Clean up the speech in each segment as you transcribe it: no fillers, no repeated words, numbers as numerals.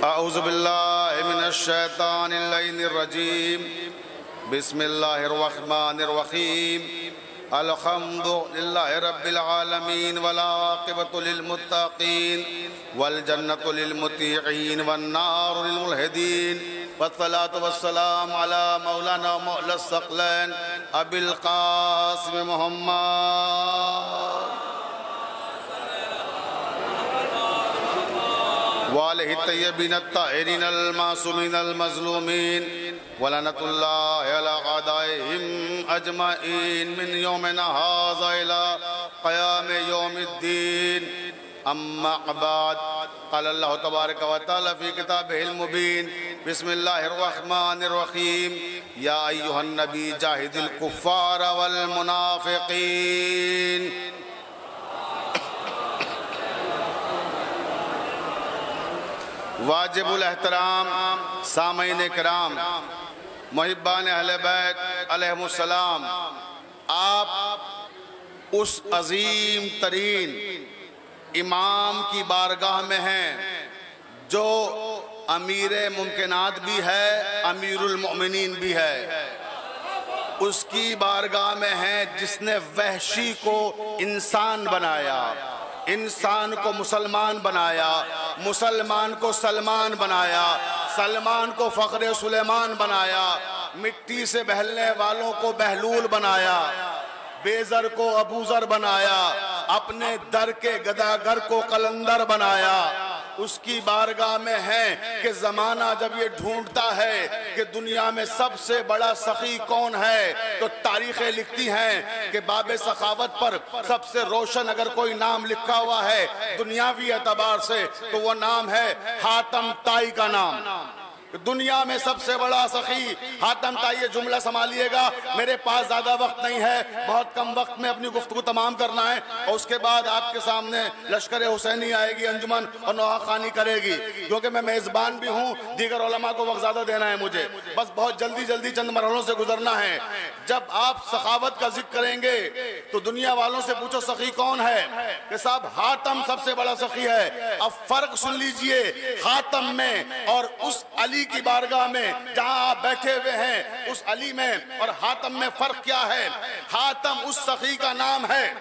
अऊज़ु बिल्लाहि मिनश शैतानिर रजीम। बिस्मिल्लाहिर्रहमानिर्रहीम। अल्हम्दुलिल्लाहि रब्बिल आलमीन वल आक़िबतु लिल मुत्तक़ीन वल जन्नतु लिल मुत्तीक़ीन वन नारु लिल मुल्हिदीन वस्सलातु वस्सलामु अला मौलाना मौलस सक़लैन अबिल क़ासिम मुहम्मद वालिहि तय्यबीन अत्ताहिरीन अल मासूमीन अल मज़लूमीन वलनतुल्लाहि अला अदाइहिम अजमईन मिन यौमिना हाज़ा इला क़याम यौमिद्दीन। अम्मा बाद क़ाल अल्लाहु तबारक व तआला फ़ी किताबिहिल मुबीन। बिस्मिल्लाहिर रहमानिर रहीम। या अय्युहन नबी जाहिदिल कुफ़्फ़ार वल मुनाफ़िक़ीन। वाजिबुल एहतराम सामईन किराम मुहिब्बान अहले बैत अलैहिमुस्सलाम, आप उस अजीम तरीन इमाम की बारगाह में हैं जो अमीर मुमकिनात भी है, अमीरुल मोमिनीन भी है। उसकी बारगाह में हैं जिसने वहशी को इंसान बनाया, इंसान को मुसलमान बनाया, मुसलमान को सलमान बनाया, सलमान को फ़ख्रे सुलेमान बनाया, मिट्टी से बहलने वालों को बहलूल बनाया, बेज़र को अबूज़र बनाया, अपने दर के गदागर को कलंदर बनाया। उसकी बारगाह में है कि ज़माना जब ये ढूंढता है कि दुनिया में सबसे बड़ा सखी कौन है, तो तारीखें लिखती हैं कि बाबे सखावत पर सबसे रोशन अगर कोई नाम लिखा हुआ है दुनियावी एतबार से तो वो नाम है हातम ताई का नाम। दुनिया में सबसे बड़ा सखी हातम ताई। ये जुमला संभालिएगा, मेरे पास ज्यादा वक्त नहीं है, बहुत कम वक्त में अपनी गुफ्तगू तमाम करना है और उसके बाद आपके सामने लश्कर हुसैनी आएगी, अंजुमन और नवाखानी करेगी, क्योंकि मैं मेजबान भी हूँ, दीगर उलमा को वक्त ज्यादा देना है मुझे, बस बहुत जल्दी जल्दी चंद मरहलों से गुजरना है। जब आप सखावत का जिक्र करेंगे तो दुनिया वालों से पूछो सखी कौन है, कि साहब हातम सबसे बड़ा सखी है। अब फर्क सुन लीजिए हातम में और उस अली की बारगाह में जहां आप बैठे हुए हैं, उस अली में और हातम में फर्क क्या है। हातम उस सखी का नाम है।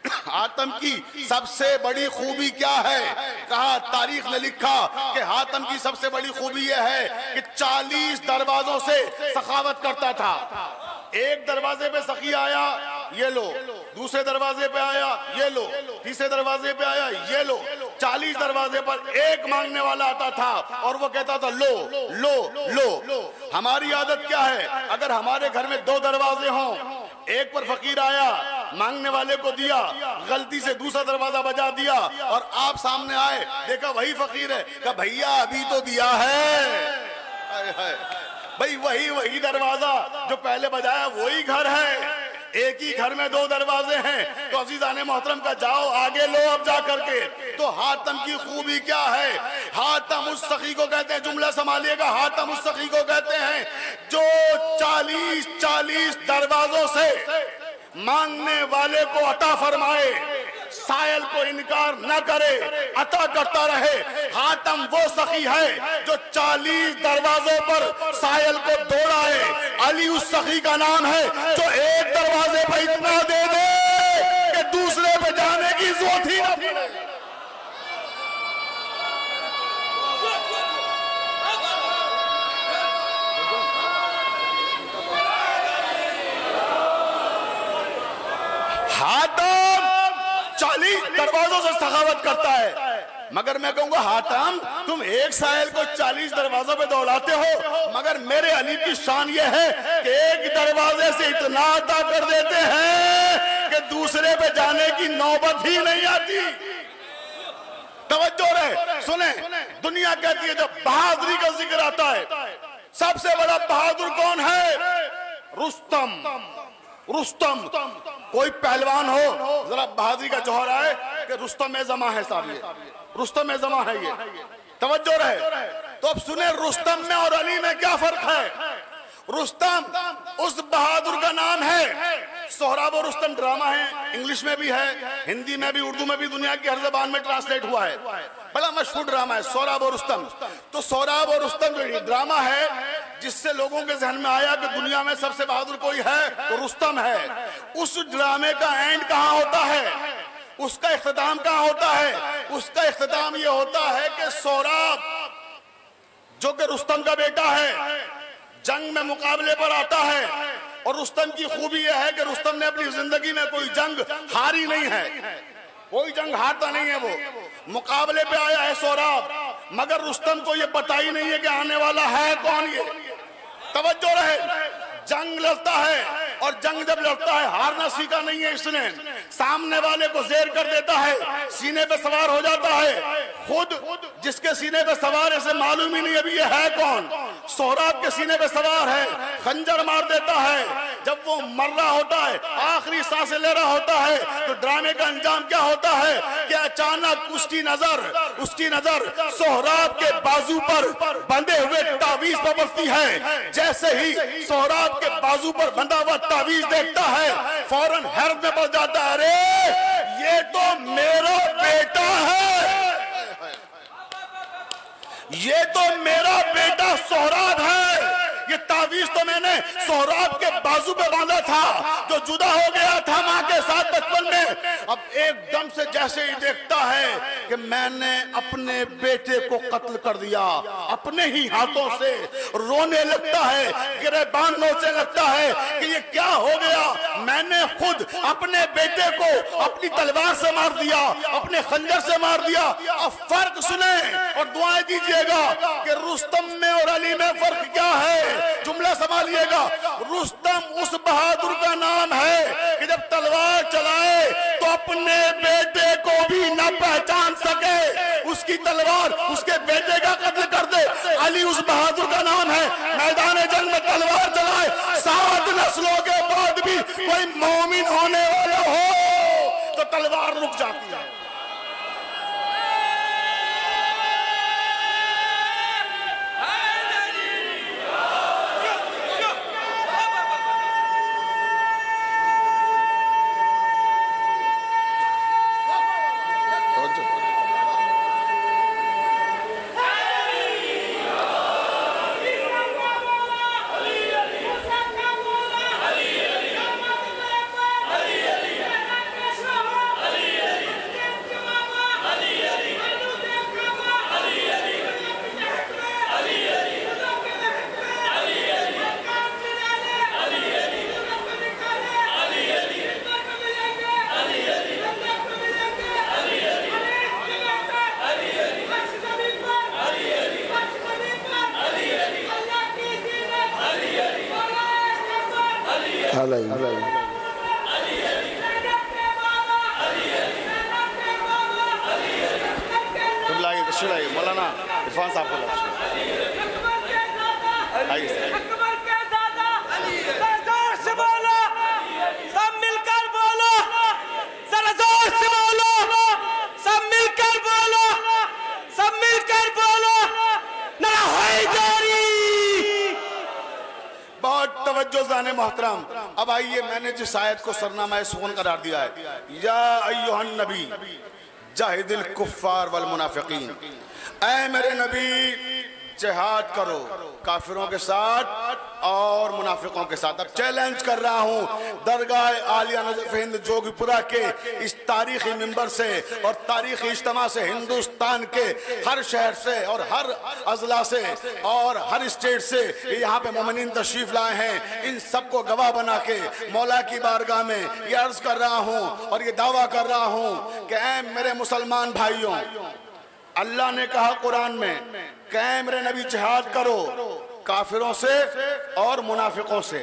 हातम की सबसे बड़ी खूबी क्या है, कहा तारीख ने लिखा कि हातम की सबसे बड़ी खूबी यह है कि 40 दरवाजों से सखावत करता था। एक दरवाजे पे सखी आया, ये लो, दूसरे दरवाजे पे आया, ये लो, तीसरे दरवाजे पे आया, ये लो, 40 दरवाजे पर एक मांगने वाला आता था और वो कहता था लो लो लो। हमारी आदत क्या है, अगर हमारे घर में 2 दरवाजे हों, एक पर फकीर आया, मांगने वाले को दिया, गलती से दूसरा दरवाजा बजा दिया और आप सामने आए, देखा वही फकीर है, कहा भैया अभी तो दिया है। भाई वही दरवाजा जो पहले बजाया वही घर है। एक ही घर में 2 दरवाजे हैं, तो अजीजाने मोहतरम का जाओ आगे लो अब जा करके। तो हातम की खूबी क्या है, हातम उस सखी को कहते हैं, जुमला संभालिएगा, हातम उस सखी को कहते हैं जो 40 दरवाजों से मांगने वाले को अता फरमाए, सायल को इनकार न करे, अता करता रहे। हातम वो सखी है जो 40 दरवाजों पर सायल को दौड़ाए। अली उस सखी का नाम है जो एक दरवाजे पर इतना दे दे कि दूसरे पे जाने की जरूरत ही न पड़े। हातम 40 दरवाजों से सखावत करता है, मगर मैं कहूंगा हातम तुम एक सायल को 40 दरवाजों पे दौड़ाते हो, मगर मेरे अली की शान ये है कि एक दरवाजे से इतना अता कर देते हैं कि दूसरे पे जाने की नौबत ही नहीं आती। तवज्जो रहे, सुने, दुनिया कहती है जब बहादुरी का जिक्र आता है, सबसे बड़ा बहादुर कौन है, रुस्तम। कोई पहलवान हो जरा बहादुरी का जौहर आए कि रुस्तम जमा है साहब, ये रुस्तम जमा है, ये तवज्जो रहे। तो अब सुने रुस्तम में और अली में क्या फर्क है। रुस्तम उस बहादुर का नाम है, सोहराब और रुस्तम ड्रामा है, इंग्लिश में भी है, हिंदी में भी, उर्दू में भी, दुनिया की हर ज़बान में ट्रांसलेट हुआ है। बड़ा मशहूर ड्रामा है सोहराब और रुस्तम। तो सोहराब और रुस्तम जो ड्रामा है, जिससे लोगों के जहन में आया कि दुनिया में सबसे बहादुर कोई है तो रुस्तम है। उस ड्रामे का एंड कहाँ होता है, उसका इख्तिताम कहाँ होता है? उसका इख्तिताम ये होता है कि सोहराब जो कि रुस्तम का बेटा है, जंग में मुकाबले पर आता है। और रुस्तम की खूबी यह है कि रुस्तम ने अपनी जिंदगी में कोई जंग हारी नहीं है, कोई जंग हारता नहीं है। वो मुकाबले पे आया है सोहराब, मगर रुस्तम को ये पता ही नहीं है कि आने वाला है कौन। ये तवज्जो रहे, जंग लड़ता है और जंग जब लड़ता है हारना सीखा नहीं है इसने, सामने वाले को जेर कर देता है, सीने पे सवार हो जाता है। खुद जिसके सीने पे सवार है से मालूम ही नहीं अभी ये है कौन। सोहराब के सीने पे सवार है, खंजर मार देता है। जब वो मर रहा होता है, आखिरी सांसें ले रहा होता है, तो ड्रामे का अंजाम क्या होता है कि अचानक उसकी नजर सोहराब के बाजू पर बंधे हुए तावीज पर पड़ती है। जैसे ही सोहराब के बाजू पर बंधा हुआ तावीज देखता है, फौरन हैरत में पड़ जाता है, अरे ये तो मेरा बेटा है, ये तो मेरा बेटा सोहराब है। ये तावीज तो मैंने सोहराब के बाजू पे बांधा था जो जुदा हो गया था मां के साथ बचपन में। अब एकदम से जैसे ही देखता है कि मैंने अपने बेटे को कत्ल कर दिया, अपने ही हाथों से रोने लगता है, गिरेबान नोचने लगता है कि ये क्या हो गया, मैंने खुद अपने बेटे को अपनी तलवार से मार दिया, अपने खंजर से मार दिया। अब फर्क सुने और दुआएं दीजिएगा कि रुस्तम में और अली में फर्क क्या है। जुमला संभालिएगा, रुस्तम उस बहादुर का नाम है कि जब तलवार चलाए तो अपने बेटे को भी न पहचान सके, उसकी तलवार उसके बेटे का कत्ल कर दे। अली उस बहादुर का नाम है, मैदान जंग में तलवार चलाए, 7 नस्लों के बाद भी कोई मोमिन होने वाला हो तो तलवार रुक जाती है। मौलाना इरफान साहब को जोर से बोलो, सब मिलकर बोलो, जरा जोर से बोलो, सब मिलकर बोलो, सब मिलकर बोलो, नारा हैदरी। बहुत तवज्जो जाने मोहतरम। अब आइए, मैंने जिस आयत को सरनामा सुखन करार दिया है, या अय्युहन नबी जाहिदिल कुफ्फार वल मुनाफिकीन, ऐ मेरे नबी जिहाद करो काफिरों के साथ और मुनाफिकों के साथ। अब चैलेंज कर रहा हूं दरगाह आलिया नजफ हिंद जोगीपुरा के इस तारीखी मिंबर से और तारीखी इज्तिमा से, हिंदुस्तान के हर शहर से और हर अजला से और हर स्टेट से यहाँ पे मोमिनीन तशरीफ लाए हैं। इन सबको गवाह बना के मौला की बारगाह में ये अर्ज कर रहा हूँ और ये दावा कर रहा हूँ कि ऐ मेरे मुसलमान भाइयों, अल्लाह ने कहा कुरान में कि ऐ मेरे नबी जिहाद करो काफिरों से और मुनाफिकों से।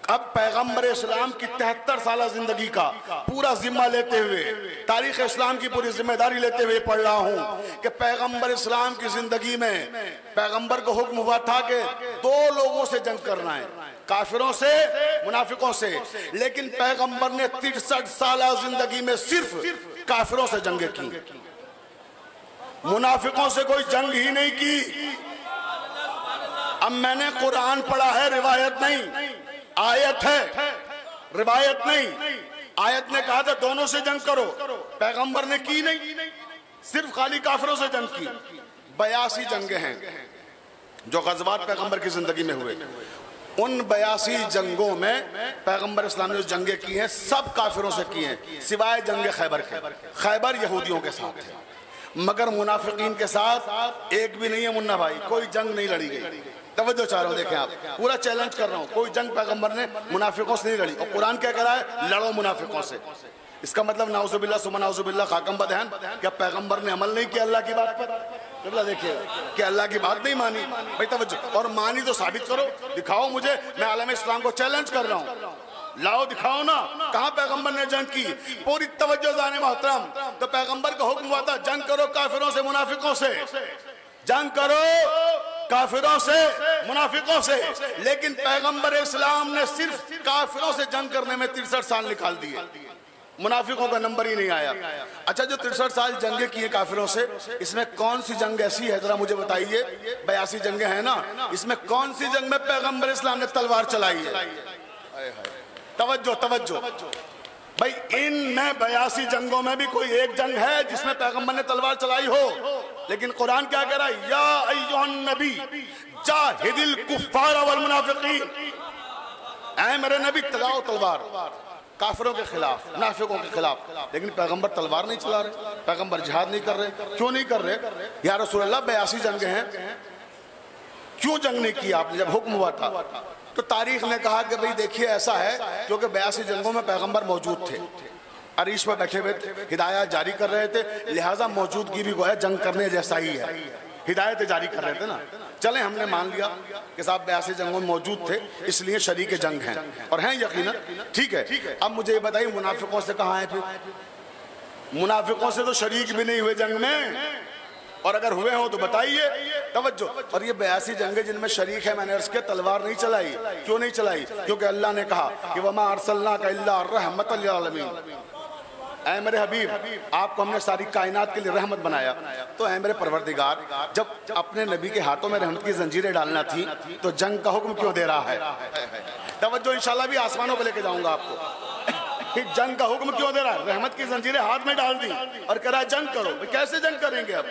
अब पैगंबर इस्लाम की 73 साल जिंदगी का पूरा जिम्मा लेते हुए, तारीख इस्लाम की पूरी जिम्मेदारी लेते हुए पढ़ रहा हूँ कि पैगंबर इस्लाम की जिंदगी में पैगंबर को हुक्म हुआ था कि 2 लोगों से जंग करना है, काफिरों से मुनाफिकों से। लेकिन पैगंबर ने 63 साल जिंदगी में सिर्फ काफिरों से जंगें की, मुनाफिकों से कोई जंग ही नहीं की। अब मैंने कुरान पढ़ा है, रिवायत नहीं, आयत है। रिवायत नहीं, आयत ने कहा था दोनों से जंग करो, पैगंबर ने की नहीं, सिर्फ खाली काफिरों से जंग की। 82 जंगें हैं जो गज़वात पैगंबर की जिंदगी में हुए। उन 82 जंगों में पैगंबर इस्लाम ने जो जंगें की हैं सब काफिरों से की हैं, सिवाय जंग खैबर के। खैबर यहूदियों के साथ है, मगर मुनाफिकीन के साथ एक भी नहीं है मुन्ना भाई, कोई जंग नहीं लड़ी गई। तवज्जो चाह रहा हूं, देखें आप, पूरा चैलेंज कर रहा हूं, कोई जंग पैगंबर ने मुनाफिकों से नहीं लड़ी। और कुरान क्या कह रहा है? लड़ो मुनाफिकों से। इसका मतलब नाउजुबिल्लाह सुमा नाउजुबिल्लाह खाकम बदहन, क्या पैगंबर ने अमल नहीं किया अल्लाह की बात पर? देखिए कि अल्लाह की बात नहीं मानी भाई, तवज्जो, और मानी तो साबित करो, दिखाओ मुझे। मैं आलम इस्लाम को चैलेंज कर रहा हूं, लाओ दिखाओ ना, कहां पैगंबर ने जंग की? पूरी तवज्जो जाने मोहतरम, तो पैगंबर का हुक्म हुआ था जंग करो काफिरों से मुनाफिकों से, जंग करो काफिरों से मुनाफिकों से। लेकिन पैगंबर इस्लाम ने सिर्फ काफिरों से जंग करने में 63 साल निकाल दिए, मुनाफिकों का नंबर ही नहीं आया। अच्छा, जो 63 साल जंगें की हैं काफिरों से, इसमें कौन सी जंग ऐसी है जरा मुझे बताइए? 82 जंगें हैं ना, इसमें कौन सी जंग में पैगंबर इस्लाम ने तलवार चलाई है? तवज्जो तवज्जो भाई, इनमें 82 जंगों में भी कोई एक जंग है जिसमें पैगंबर ने तलवार चलाई हो? लेकिन कुरान क्या कह रहा है? या अय्युहन नबी जाहिदिल कुफ्फार वल मुनाफिकीन, ऐ मेरे नबी चलाओ तलवार काफिरों के खिलाफ, मुनाफिकों के खिलाफ। लेकिन पैगंबर तलवार नहीं चला रहे, पैगंबर जिहाद नहीं कर रहे। क्यों नहीं कर रहे? या रसूल अल्लाह 82 जंगें हैं, क्यों जंग नहीं की आपने जब हुक्म हुआ था? तो तारीख ने कहा कि भाई देखिए ऐसा है, क्योंकि 82 जंगों में पैगंबर मौजूद थे, अरीश पर बैठे हुए थे, हिदायत जारी कर रहे थे, लिहाजा मौजूदगी भी गोया जंग करने जैसा ही है, हिदायत जारी कर रहे थे ना। चले हमने मान लिया कि साहब 82 जंगों में मौजूद थे, इसलिए शरीक जंग हैं और हैं यकीनन, ठीक है। अब मुझे ये बताइए मुनाफिकों से कहाँ है? फिर मुनाफिकों से तो शरीक भी नहीं हुए जंग में, और अगर हुए हो तो बताइए। तवज्जो, और ये 82 जंगें जिनमें शरीक है, मैंने अर्ज़ किया तलवार नहीं चलाई। क्यों नहीं चलाई? क्योंकि अल्लाह ने कहा कि वमा अरसलनाका इल्ला रहमतल लिल आलमीन, ऐ मेरे हबीब आपको हमने सारी कायनात के लिए रहमत बनाया। तो ऐ मेरे परवरदिगार, जब अपने नबी के हाथों में रहमत की जंजीरें डालना थी तो जंग का हुक्म क्यों दे रहा है? तवज्जो, इंशाल्लाह भी आसमानों पे लेके जाऊंगा आपको कि जंग का हुक्म क्यों दे रहा है? रहमत की जंजीरें हाथ में डाल दी और कह रहा है जंग करो। कैसे जंग करेंगे अब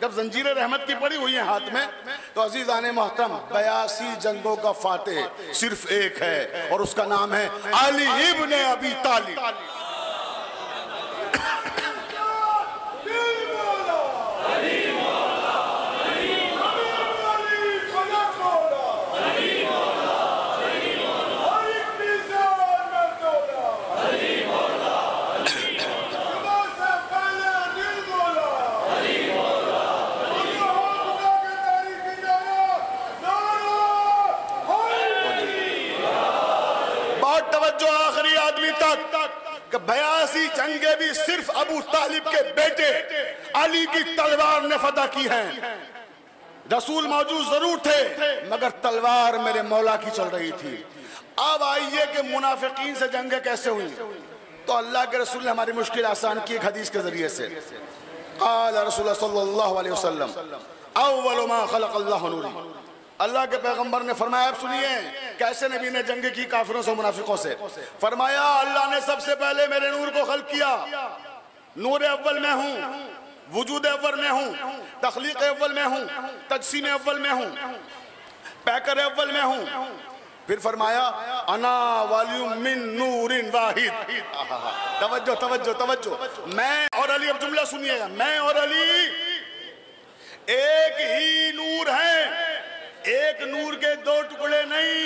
जब जंजीरें रहमत की पड़ी हुई हैं हाथ में? तो अजीजाने मोहतरम, 82 जंगों का फातेह सिर्फ एक है और उसका नाम है अली इब्ने अबी तालिब। आखिरी आदमी तक 82 जंगें भी सिर्फ अबू तालिब के बेटे अली की तलवार ने फतह की हैं। रसूल मौजूद जरूर थे मगर तलवार मेरे मौला की चल रही थी। अब आइए कि मुनाफिकीन से जंगें कैसे हुई? तो अल्लाह के रसूल ने हमारी मुश्किल आसान की एक हदीस के जरिए से। क़ाल रसूलुल्लाह सल्लल्लाहु अलैहि वसल्लम अव्वलु मा खलक़ल्लाहु नूरी, अल्लाह के पैगंबर ने फरमाया, आप सुनिए कैसे नबी ने जंग की काफिरों से मुनाफिकों से। फरमाया अल्लाह ने सबसे पहले मेरे नूर को खल्क किया, नूर अव्वल में हूँ, वजूद अव्वल में हूँ, तख्लीक अव्वल में हूँ, तजसीम अव्वल में हूँ, पैकर अव्वल में हूँ। फिर फरमाया अना वालियुम मिन नूरिन वाहिद। तवज्जो तवज्जो तवज्जो, मैं और अली, अब जुमला सुनिएगा, मैं और अली एक ही नूर है, एक नूर के दो टुकड़े नहीं।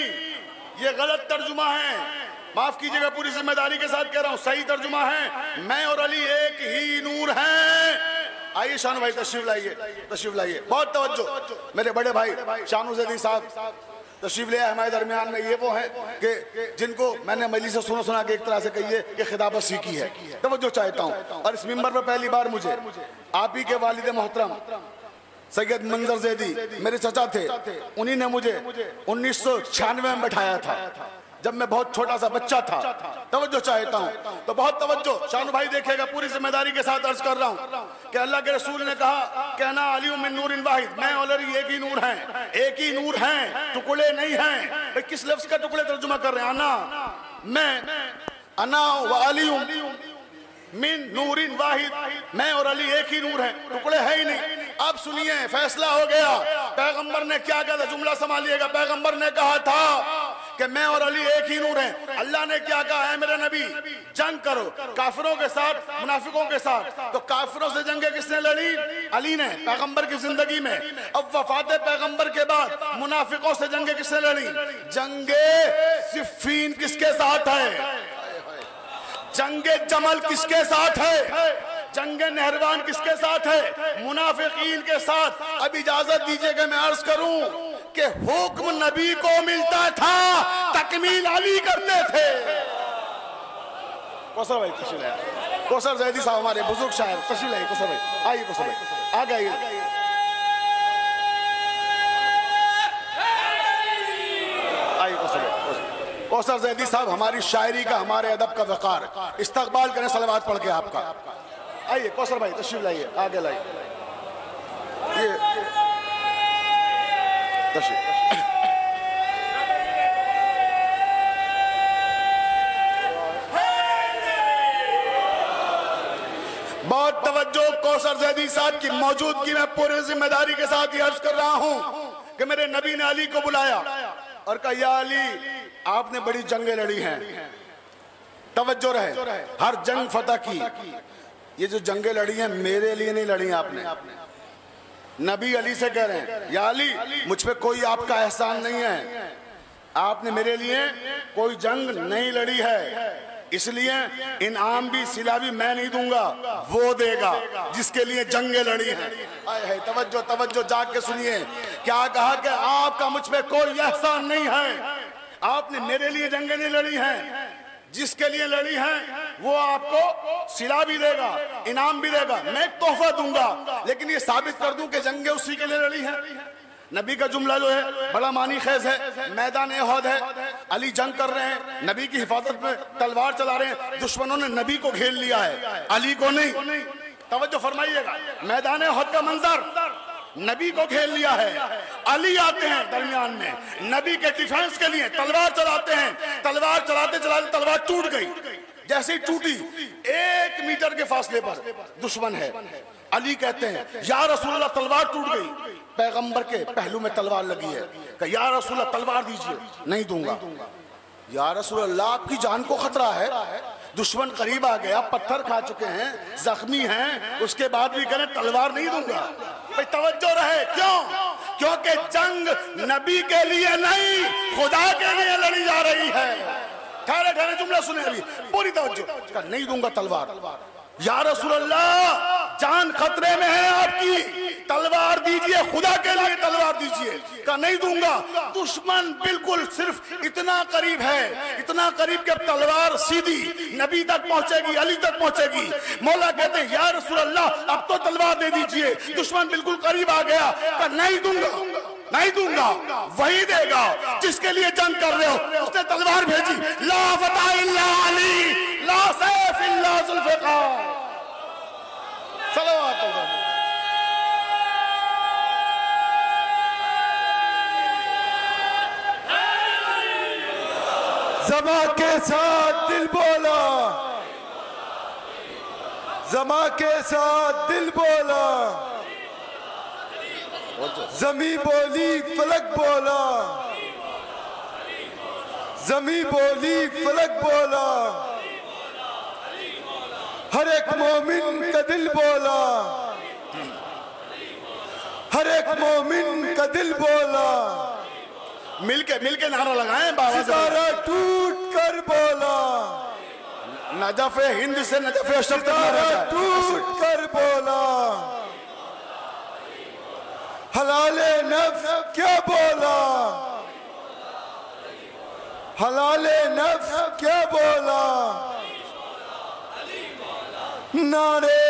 ये गलत तर्जुमा है, माफ कीजिएगा, पूरी जिम्मेदारी के साथ कह रहा हूं, सही तर्जुमा है मैं और अली एक ही नूर हैं। आइए शानू भाई तशरीफ लाइए, तशरीफ लाइए, बहुत तवज्जो। मेरे बड़े भाई शानू ज़ैदी साहब तशरीफ ले आए हमारे दरमियान में। ये वो है कि जिनको मैंने मजलिस से सुना के एक तरह से कहिए कि खिताबत सीखी है। तवज्जो चाहता हूँ, और इस मिंबर पर पहली बार मुझे आप ही के वालिद मोहतरम सैयद मंजर ज़ैदी मेरे चचा थे, उन्हीं ने मुझे 1996 में बैठाया था जब मैं बहुत छोटा सा बच्चा था। तवज्जो चाहता हूँ, तो बहुत तवज्जो शानू भाई देखेगा, पूरी जिम्मेदारी के साथ अर्ज कर रहा हूँ कि अल्लाह के रसूल ने कहा कहना अली मिन नूरिन वाहिद, मैं और अली एक ही नूर हैं, एक ही नूर हैं, टुकड़े नहीं हैं। भाई किस लफ्ज का टुकड़े तर्जुमा कर रहे हैं? आना मैं अना व अली मिन नूरिन वाहिद, मैं और अली एक ही नूर है, टुकड़े है ही नहीं। अब सुनिए, फैसला हो गया। पैगंबर ने क्या कहा था, जुमला संभालिएगा। पैगंबर ने कहा था कि मैं और अली एक ही नूर हैं। अल्लाह ने क्या कहा है, मेरे नबी जंग करो काफिरों के साथ, मुनाफिकों के साथ। तो काफिरों से जंगे किसने लड़ी? अली ने, पैगंबर की जिंदगी में। अब वफात पैगंबर के बाद मुनाफिकों से जंगे किसने लड़ी? जंगे सिफ्फीन किसके साथ है? जंगे जमल किसके साथ है? जंगे नहरवान किसके साथ है? मुनाफिकीन के साथ। अब इजाजत दीजिएगा मैं अर्ज करूं कि हुक्म नबी को मिलता था, तकमील अली करते थे। कौसर भाई तशरीफ लाइए, कौसर जैदी साहब हमारे बुजुर्ग शायर, तशरीफ लाइए कौसर भाई, आइए कौसर भाई, आ गए आइए कौसर भाई। कौसर जैदी साहब हमारी शायरी का, हमारे अदब का वकार, इस्तकबाल करें सलावत पढ़ के आपका। आइए कौसर भाई तशरीफ लाइए, आगे लाइए ये तशरीफ। बहुत तवज्जो कौसर जैदी साहब की मौजूदगी में पूरी जिम्मेदारी के साथ ये अर्ज कर रहा हूं कि मेरे नबी ने अली को बुलाया और कहा, या अली आपने बड़ी जंगें लड़ी हैं, तवज्जो रहे, हर जंग फतह की। ये जो जंगें लड़ी हैं मेरे लिए नहीं लड़ी आपने। नबी अली से कह रहे हैं, या अली मुझ पे कोई आपका एहसान नहीं है, आपने मेरे लिए कोई जंग नहीं लड़ी है, इसलिए इनाम भी सिला भी मैं नहीं दूंगा, वो देगा जिसके लिए जंगें लड़ी हैं। है तवज्जो तवज्जो, जाग के सुनिए। क्या कहा कि आपका मुझ पे कोई एहसान नहीं है, आपने मेरे लिए जंगें नहीं लड़ी हैं, जिसके लिए लड़ी हैं वो आपको सिला भी देगा, इनाम भी देगा, मैं तोहफा दूंगा, लेकिन ये साबित कर दूं कि जंगें उसी के लिए लड़ी हैं। नबी का जुमला जो है बड़ा मानी खेज है। मैदान एहद है, अली जंग कर रहे हैं, नबी की हिफाजत में तलवार चला रहे हैं, दुश्मनों ने नबी को घेर लिया है, अली को नहीं। तवज्जो फरमाइएगा, मैदान एहद का मंजर, नबी को घेर लिया है, अली आते हैं दरमियान में, नबी के डिफेंस के लिए तलवार चलाते हैं, तलवार चलाते चलाते तलवार टूट गई। जैसे ही टूटी 1 मीटर के फासले पर दुश्मन है, अली कहते हैं, या रसूलल्लाह तलवार टूट गई, पैगंबर के पहलू में तलवार लगी है, कहा या रसूलल्लाह तलवार दीजिए, नहीं दूंगा। या रसूलल्लाह आपकी जान को खतरा है, दुश्मन करीब आ गया, पत्थर खा चुके हैं, जख्मी हैं, उसके बाद भी करें तलवार नहीं दूंगा। भाई तवज्जो रहे, क्यों? क्योंकि जंग नबी के लिए नहीं, खुदा के लिए लड़ी जा रही है। ठहरे ठहरे जुमला सुने अभी, पूरी तवज्जो। नहीं दूंगा तलवार। या रसूलल्लाह जान खतरे में है आपकी, तलवार दीजिए, खुदा के लिए तलवार दीजिए। का नहीं दूंगा। दुश्मन बिल्कुल सिर्फ इतना करीब है, इतना करीब कि तलवार सीधी नबी तक पहुंचेगी, अली तक पहुंचेगी। मौला कहते हैं या रसूल अल्लाह अब तो तलवार दे दीजिए, दुश्मन बिल्कुल करीब आ गया। का नहीं दूंगा, नहीं दूंगा, वही देगा जिसके लिए जंग कर रहे हो। उसने तलवार भेजी, ला फतह इल्ला अली, ला सैफ इल्ला जुल्फ़िकार। सलावत अलैहि। ज़मा के साथ दिल बोला, ज़मा के साथ दिल बोला, ज़मी बोली फलक बोला, ज़मी बोली फलक बोला, हर एक मोमिन का दिल बोला, हर एक मोमिन का दिल बोला। मिलके नारा लगाएं बाबा। सितारा टूट कर बोला, नजफ हिंद से नजफ अशरफ तक सितारा टूट कर बोला, हलाले नफ्स क्या बोला, हलाले नफ्स क्या बोला, नारे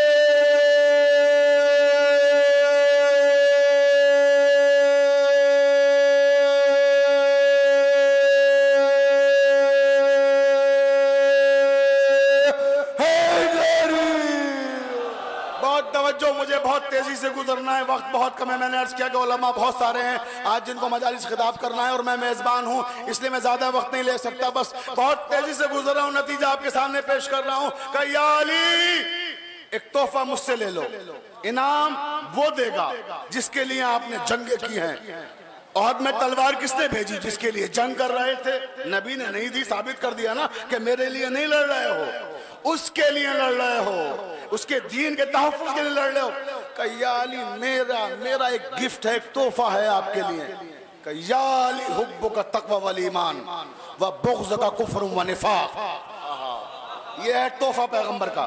मुझे बहुत तेजी तेजी से गुजरना है, वक्त बहुत कम है। मैंने अर्ज किया कि उलमा बहुत सारे हैं आज जिनको मजालिस खिताब करना है और मैं मेजबान हूँ, इसलिए मैं ज्यादा वक्त नहीं ले सकता। बस बहुत तेजी से गुजर रहा हूँ, नतीजा आपके सामने पेश कर रहा हूँ। कि या अली, एक तोहफा मुझसे ले लो, इनाम वो देगा जिसके लिए आपने जंगें की हैं। और में तलवार किसने भेजी? जिसके लिए जंग कर रहे थे। नबी ने नहीं दी, साबित कर दिया ना कि मेरे लिए नहीं लड़ रहे हो, उसके लिए लड़ रहे हो, उसके दीन के तहफ्फुज़ के लिए लड़ रहे हो। कि या अली, मेरा एक गिफ्ट है, एक तोहफा है आपके लिए। कि या अली, हुब्बुका तक़वा वल ईमान व बुग़्ज़ुका कुफ़्र व निफ़ाक़। ये है तोहफा पैगंबर का।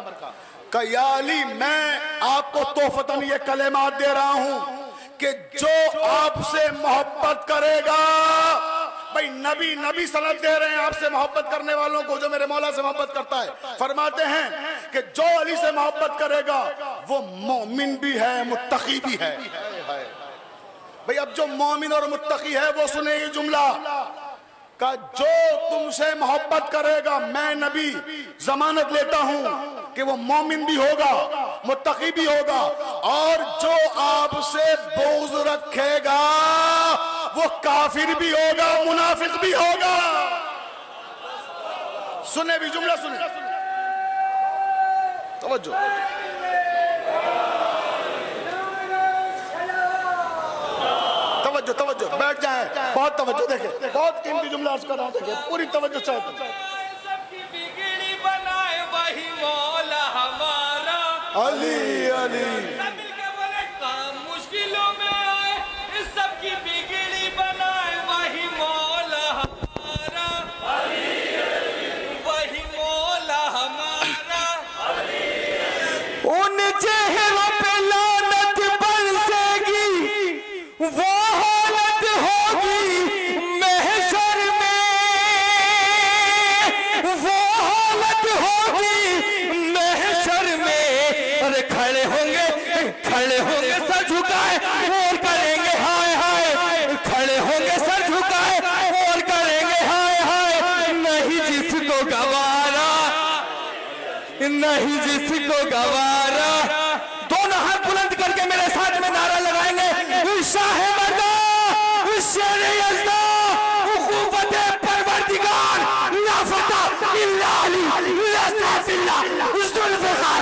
कि या अली, मैं आपको तोहफतन ये कलेमात दे रहा हूं कि जो आपसे मोहब्बत करेगा, भाई नबी सनद दे रहे हैं आपसे मोहब्बत करने वालों को, जो मेरे मौला से मोहब्बत करता है। फरमाते हैं कि जो अली से मोहब्बत करेगा वो मोमिन भी है, मुत्तकी भी है। भाई अब जो मोमिन और मुत्तकी है वो सुने ये जुमला का, जो तुमसे मोहब्बत करेगा, मैं नबी जमानत लेता हूं कि वो मोमिन भी होगा, मुत्तकी भी होगा, और जो आपसे बोझ रखेगा वो काफिर भी होगा, मुनाफिक भी होगा। सुने भी जुमला, सुने, तवज्जो। तवज्जो, बैठ जाए, बहुत तवज्जो। देखे, बहुत कीमती जुमला अर्ज कर रहा हूं, देखे पूरी तवज्जो चाहते। सबकी बिगड़ी बनाए वही मौला हमारा अली अली। सब मिलके बोले काम मुश्किलों में आए, इस सबकी बिगड़ी बनाए वही मौला हमारा वही मौला हमारा। उन चेहरों पे लानत बरसेगी, वो हालत होगी महशर में, वो हालत होगी महशर में। अरे खड़े होंगे सर झुकाए और करेंगे हाय हाय, खड़े होंगे सर झुकाए और करेंगे हाय हाय। नहीं जिसको गवारा, नहीं जिसको गवारा। दोनों हाथ बुलंद करके मेरे साथ में नारा लगाएंगे, शाह मर्दा, शेर यज़दा, उख़ूवत परवरदिगार, ला फता इल्ला अली, ला साफिल्ला, ज़ुल्फ़िकार,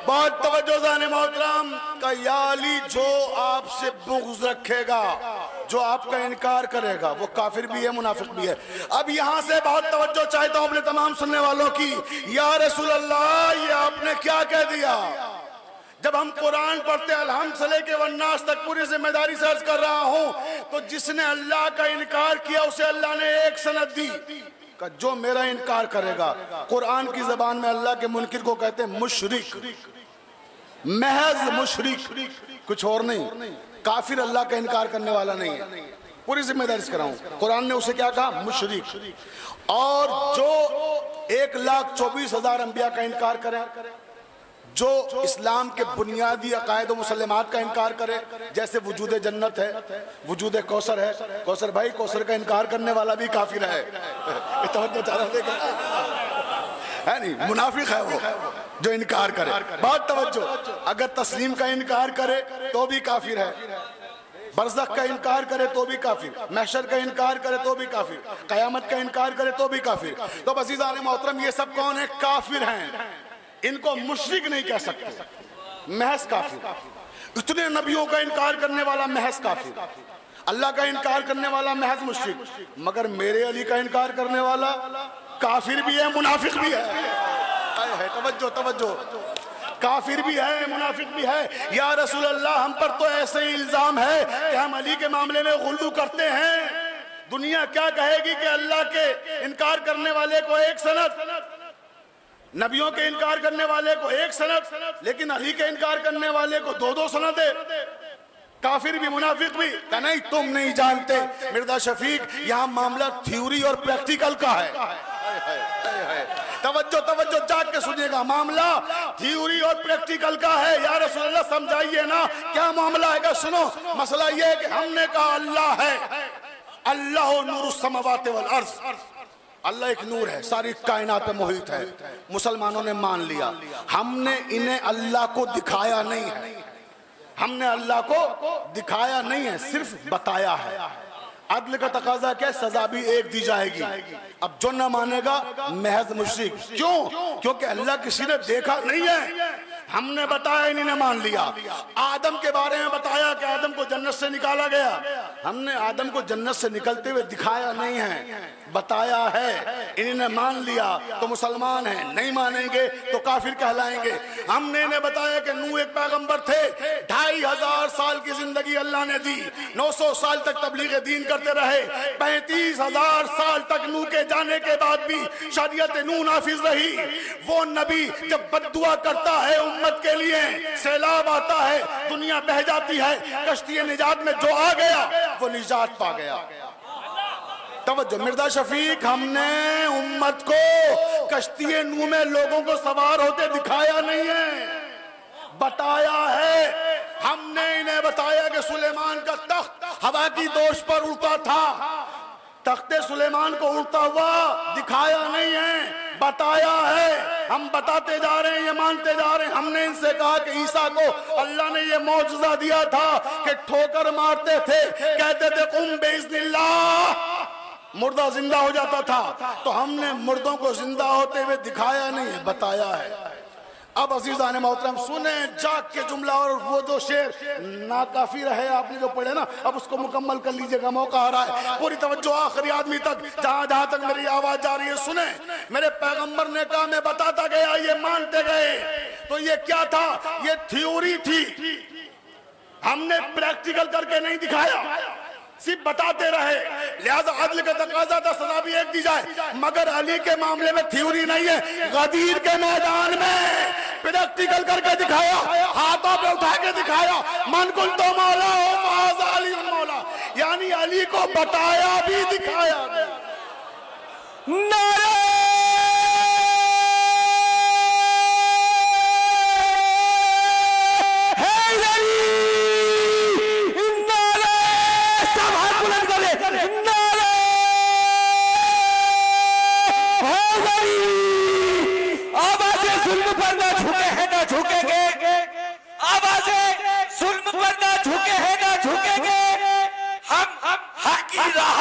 बहुत तवज्जो ज़ाने मोहतरम। का या अली, जो आपसे बुग़्ज़ रखेगा, जो आपका इनकार करेगा, वो काफिर भी है, मुनाफिक भी है। अब यहाँ से बहुत तवज्जो चाहता हूँ अपने तमाम सुनने वालों की। या रसूल अल्लाह, ये आपने क्या कह दिया? जब हम कुरान पढ़ते अलहम्द से लेके वन्नास तक पूरी जिम्मेदारी से अर्ज कर रहा हूँ, तो जिसने अल्लाह का इनकार किया उसे अल्लाह ने एक सनद दी का, जो मेरा इनकार करेगा। कुरान की जबान में अल्लाह के मुनकिर को कहते हैं मुशरिक, महज मुशरिक, कुछ और नहीं। काफिर अल्लाह का इनकार करने वाला नहीं है, पूरी जिम्मेदारी से कर रहा हूं। कुरान ने उसे क्या कहा? मुशरिक। और जो 1,24,000 अंबिया का इनकार करे, जो इस्लाम के बुनियादी अकायद व मुसल्लमात का इनकार करे, जैसे वजूद जन्नत है, वजूद कौसर है, कौसर भाई कौसर का इनकार करने वाला भी काफिर है। है नहीं, मुनाफिक है वो जो इनकार करे। बहुत तवज्जो, अगर तस्लीम का इनकार करे तो भी काफिर है, बरज़ख का इनकार करे तो भी काफिर, महशर का इनकार करे तो भी काफिर, कयामत का इनकार करे तो भी काफिर। तो अज़ीज़ान मोहतरम, ये सब कौन है? काफिर हैं। इनको मुशरिक नहीं कह सकते, महज काफिर। इतने नबियों का इनकार करने वाला महज काफिर, अल्लाह का इनकार करने वाला महज मुशरिक, मगर मेरे अली का इनकार करने वाला काफिर भी है, मुनाफिक भी है। तवज्जो तवज्जो, काफिर भी है, मुनाफिक भी है। या रसूल अल्लाह, हम पर तो ऐसे ही इल्जाम है कि हम अली के मामले में गुलू करते हैं। दुनिया क्या कहेगी कि अल्लाह के इनकार करने वाले को एक सनद, नबियों के इनकार करने वाले को एक सनद, लेकिन अली के इनकार करने वाले को 2-2 सनदे। काफिर भी, मुनाफिक भी। नहीं, तुम नहीं जानते मिर्जा शफीक, यहाँ मामला थ्योरी और प्रैक्टिकल का है। तवज्जो तवज्जो, जाग के सुनिएगा, मामला थ्योरी और प्रैक्टिकल का है। या रसूल अल्लाह, समझाइए ना क्या मामला है। सुनो, मसला ये है कि हमने कहा अल्लाह है, अल्लाह नूरुस समावाति वल अर्ज़, अल्लाह एक नूर है, सारी कायनात पे मोहित है। मुसलमानों ने मान लिया। हमने इन्हें अल्लाह को दिखाया नहीं है, हमने अल्लाह को दिखाया नहीं है, सिर्फ बताया है। अदल का तकाजा क्या है? सजा भी एक दी जाएगी। अब जो न मानेगा महज मुश्रिक। क्यों? क्योंकि अल्लाह किसी ने देखा नहीं है, हमने बताया, इन्होंने मान लिया। आदम के बारे में बताया कि आदम को जन्नत से निकाला गया, हमने आदम को जन्नत से निकलते हुए दिखाया नहीं है, बताया है। इन्होंने मान लिया तो मुसलमान हैं, नहीं मानेंगे तो काफिर कहलाएंगे। हमने इन्हें बताया कि नूह एक पैगंबर थे, 2500 साल की जिंदगी अल्लाह ने दी, 900 साल तक तबलीग दीन करते रहे, 35,000 साल तक नूह के जाने के बाद भी शरीयत नूह नाफिज रही। वो नबी जब बद्दुआ करता है उम्मत के लिए, सैलाब आता है, दुनिया बह जाती है, कश्ती निजात में जो आ गया वो निजात पा गया। तवज्जो मिर्जा शफीक, हमने उम्मत को कश्ती नूह में लोगों को सवार होते दिखाया नहीं है, बताया है। हमने इन्हें बताया कि सुलेमान का तख्त हवा की दोष पर उड़ता था, तख्ते सुलेमान को उड़ता हुआ दिखाया नहीं है, बताया है। हम बताते जा रहे हैं, ये मानते जा रहे हैं। हमने इनसे कहा कि ईसा को अल्लाह ने ये मौजज़ा दिया था कि ठोकर मारते थे, कहते थे कुम बेइज़्निल्लाह, मुर्दा जिंदा हो जाता था। तो हमने मुर्दों को जिंदा होते हुए दिखाया नहीं है, बताया है। अब अजीज़ान मोहतरम सुने जाग के जुमला, और वो जो शेर नाकाफी रहे आपने जो पढ़े ना, अब उसको मुकम्मल कर लीजिएगा, मौका आ रहा है। पूरी तवज्जो आखिरी आदमी तक, जहां जहां तक मेरी आवाज जा रही है सुने। मेरे पैगंबर ने कहा, मैं बताता गया, ये मानते गए। तो ये क्या था? ये थ्योरी थी, हमने प्रैक्टिकल करके नहीं दिखाया, सिर्फ बताते रहे। लिहाजा अदल का तकाजा था, सजा भी एक दी जाए। मगर अली के मामले में थ्योरी नहीं है, गदीर के मैदान में प्रैक्टिकल करके दिखाया, हाथों पे उठा के दिखाया। मन कुल तो मौला हो अली मौला, यानी अली को बताया भी दिखाया। नारे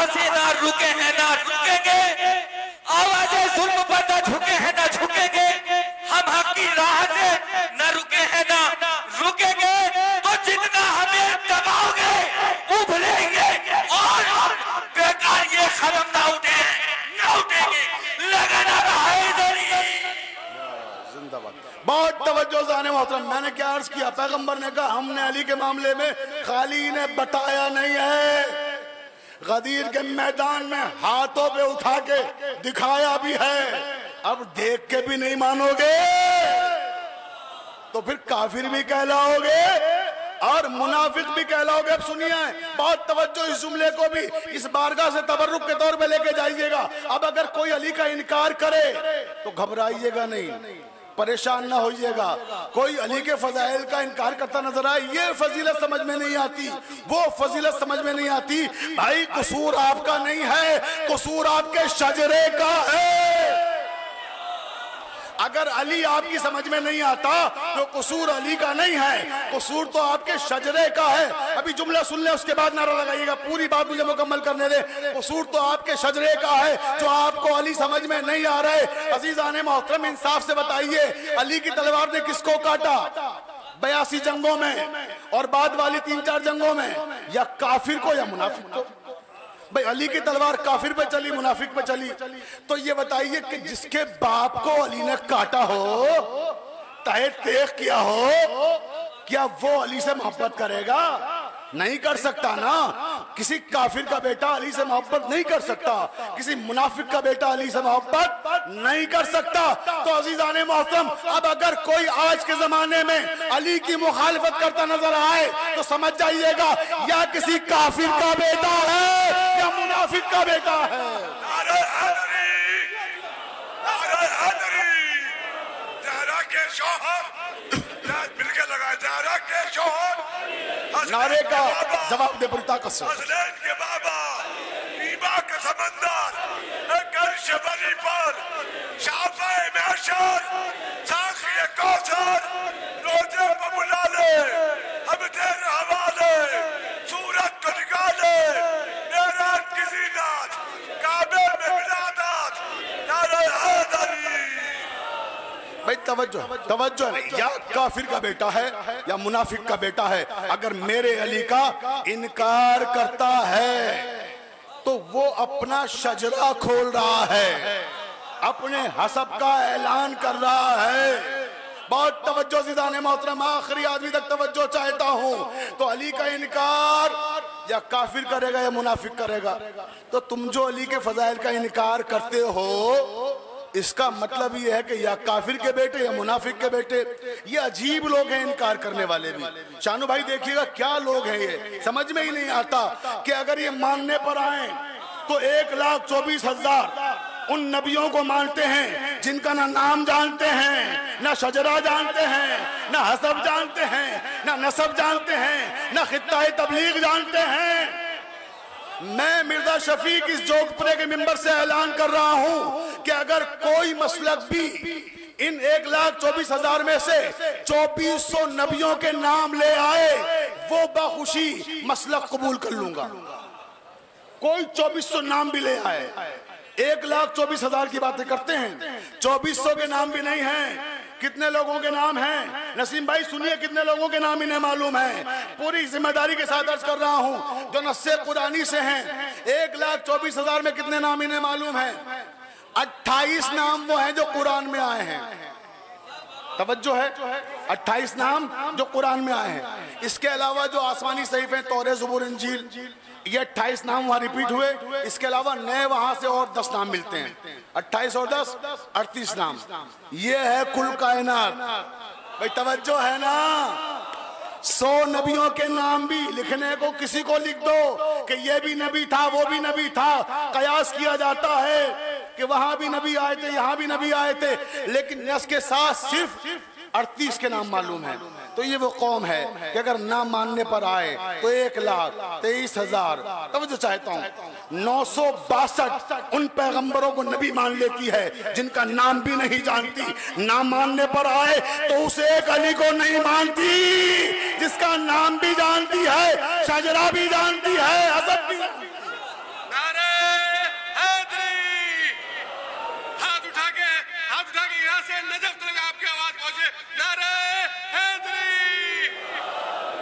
से ना रुके हैं ना रुकेंगे, आवाजें जुल्म पर ना झुके हैं ना झुकेंगे। हम हक की राह से ना रुके हैं ना रुकेंगे। तो जितना हमें दबाओगे उभरेंगे, और बेकार ये खत्म ना उठेंगे, लगा ना रहा इधर ही। बहुत तवज्जो जाने मोहतरम, मैंने क्या अर्ज किया? पैगंबर ने कहा हमने अली के मामले में खाली ने बताया नहीं है, गदीर के मैदान में हाथों पे उठा के दिखाया भी है। अब देख के भी नहीं मानोगे तो फिर काफिर भी कहलाओगे और मुनाफिक भी कहलाओगे। अब सुनिए, बहुत तवज्जो, इस जुमले को भी इस बारगाह से तबर्रुक के तौर पे लेके जाइएगा। अब अगर कोई अली का इनकार करे तो घबराइएगा नहीं, परेशान ना होइएगा। कोई अली के फजाइल का इनकार करता नजर आए, ये फजीलत समझ में नहीं आती, वो फजीलत समझ में नहीं आती। भाई कसूर आपका नहीं है, कसूर आपके शजरे का है। अगर अली आपकी समझ में नहीं आता तो कसूर अली का नहीं है, कसूर तो आपके शजरे का है। अभी जुमला सुन ले, उसके बाद नारा लगाइएगा, पूरी बात मुझे मुकम्मल करने दे। कसूर तो आपके शजरे का है जो आपको अली समझ में नहीं आ रहे। अजीजाने मोहतरम, इंसाफ से बताइए, अली की तलवार ने किसको काटा? 82 जंगों में और बाद वाली 3-4 जंगों में, या काफिर को या मुनाफिक को? भाई अली की तलवार काफिर पे चली, मुनाफिक पे चली। तो ये बताइए कि जिसके बाप को अली ने काटा हो, तहे तेख किया हो, क्या वो अली से मोहब्बत करेगा? नहीं कर सकता ना। किसी काफिर का बेटा अली से मोहब्बत नहीं कर सकता, किसी मुनाफिक का बेटा अली से मोहब्बत नहीं कर सकता। तो अजीजाने मोहतरम, अब अगर कोई आज के जमाने में अली की मुखालिफत करता नजर आए तो समझ जाइएगा या किसी काफिर का बेटा है या मुनाफिक का बेटा है। नारे का जवाब दे पूरी ताकत से। के बाबा, ईमा का समंदर, नक्श बनी पर शाफे महशर साखी कौसर रोजे पे बुला ले हम तेरे हवाले सूरत को निकाले मेरा किसी रात काबे में मिलादात नारे हैदरी। भाई तवज्जो नहीं, या काफिर का बेटा है या मुनाफिक का बेटा है, अगर मेरे अली का इनकार करता है तो वो अपना शजरा खोल रहा है, अपने हसब का ऐलान कर रहा है। बहुत तवज्जो ज़िदाने मोहतरम, आखिरी आदमी तक तवज्जो चाहता हूं। तो अली का इनकार या काफिर करेगा या मुनाफिक करेगा। तो तुम जो अली के फजाइल का इनकार करते हो, इसका मतलब ये है कि या काफिर के बेटे या मुनाफिक के बेटे। ये अजीब लोग हैं इनकार करने वाले भी। शानू भाई देखिएगा क्या लोग हैं ये, समझ में ही नहीं आता कि अगर ये मानने पर आए तो 1,24,000 उन नबियों को मानते हैं जिनका ना नाम जानते हैं, ना शजरा जानते हैं, ना हसब जानते हैं, ना नसब जानते हैं, ना खित्ता तबलीग जानते हैं। मैं मिर्जा शफीक इस जोगपुरे के मिंबर से ऐलान कर रहा हूं कि अगर कोई मसलक भी इन 1,24,000 में से 2,400 नबियों के नाम ले आए, वो बाखुशी मसलक कबूल कर लूंगा। कोई 2,400 नाम भी ले आए, 1,24,000 की बातें करते हैं, 2,400 के नाम भी नहीं हैं। कितने लोगों के नाम हैं नसीम भाई, सुनिए कितने लोगों के नाम इन्हें मालूम है। पूरी जिम्मेदारी के साथ अर्ज कर रहा हूं, जो नस्से कुरानी से हैं। 1,24,000 में कितने नाम इन्हें मालूम है? 28 नाम वो हैं जो कुरान में आए हैं। तवज्जो है, 28 नाम जो कुरान में आए हैं। इसके अलावा जो आसमानी सहीफे तौरे ज़बूर इंजील, ये 28 नाम वहां रिपीट हुए। इसके अलावा नए वहां से और 10 नाम मिलते हैं। 28 और 10 38 नाम। ये है कुल कायनात। भाई तवज्जो है ना। 100 नबियों के नाम भी लिखने को किसी को लिख दो कि ये भी नबी था वो भी नबी था। कयास किया जाता है कि वहां भी नबी आए थे यहां भी नबी आए थे, लेकिन इसके साथ सिर्फ 38 के नाम मालूम है। तो ये वो कौम है कि अगर नाम मानने पर आए तो 1,23,000 तवज्जो चाहता हूं 962 उन पैगंबरों को नबी मान लेती है जिनका नाम भी नहीं जानती। नाम मानने पर आए तो उस एक अली को नहीं मानती जिसका नाम भी जानती है, शजरा भी जानती है, हसब भी। नजफ तक आपकी आवाज पहुंचे। नारे हैदरी,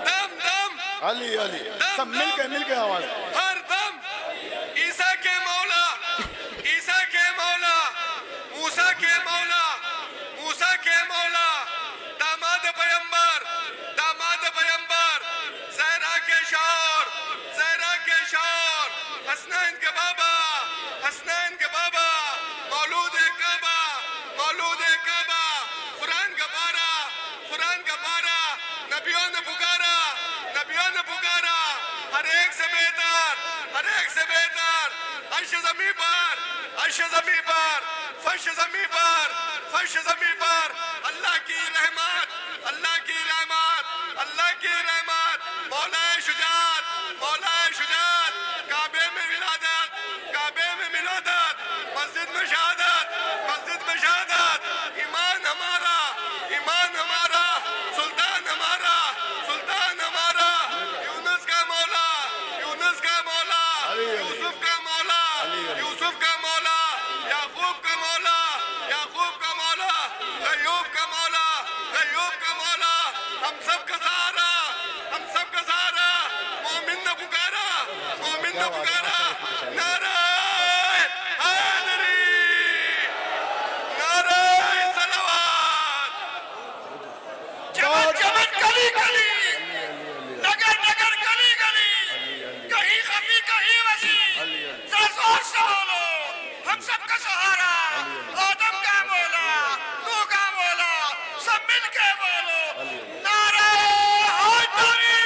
दम दम अली अली, सब मिलके आवाज। हर दम ईसा के मौला, ईसा के मौला, मूसा के मौला, मूसा के मौला, दामाद पैगंबर, दामाद पैगंबर, ज़हरा के शौर, ज़हरा के शौर, हसनैन के बाबा, हसनैन के बाबा, मौलूद काबा, मौलूद काबा, कुरान का पारा, कुरान का पारा, नबियों ने पुकारा, नबियों ने पुकारा, हर एक से बेहतर, हर एक से बेहतर, अर्श ज़मीं पर, अर्श ज़मीं पर, फर्श ज़मीं पर, फर्श ज़मीं पर, अल्लाह की रहमत, अल्लाह की रहमत, अल्लाह की रहमत, मौला शुजात, मौला शुजात, काबे में विलादत, काबे में मिलादत, मस्जिद में शहादत, मस्जिद में शहादत, ईमान हमारा, ईमान हमारा, सुल्तान हमारा, सुल्तान हमारा, यूनुस का मौला, यूनुस का मौला, यूसुफ का मौला, यूसुफ का मौला, याकूब का मौला, याकूब का मौला, अय्यूब का मौला, अय्यूब का मौला, हम सब का सहारा, हम सब का सहारा, मोमिन ने पुकारा, मोमिन ने पुकारा, नारे हैदरी, नारे सलावत, चमन चमन गली गली, नगर नगर गली गली, कहीं खफी कहीं वसी, जोर से बोलो, हम सब का सहारा, आदम का मौला, नूह का मौला, सब मिल के बोलो, नारे हैदरी।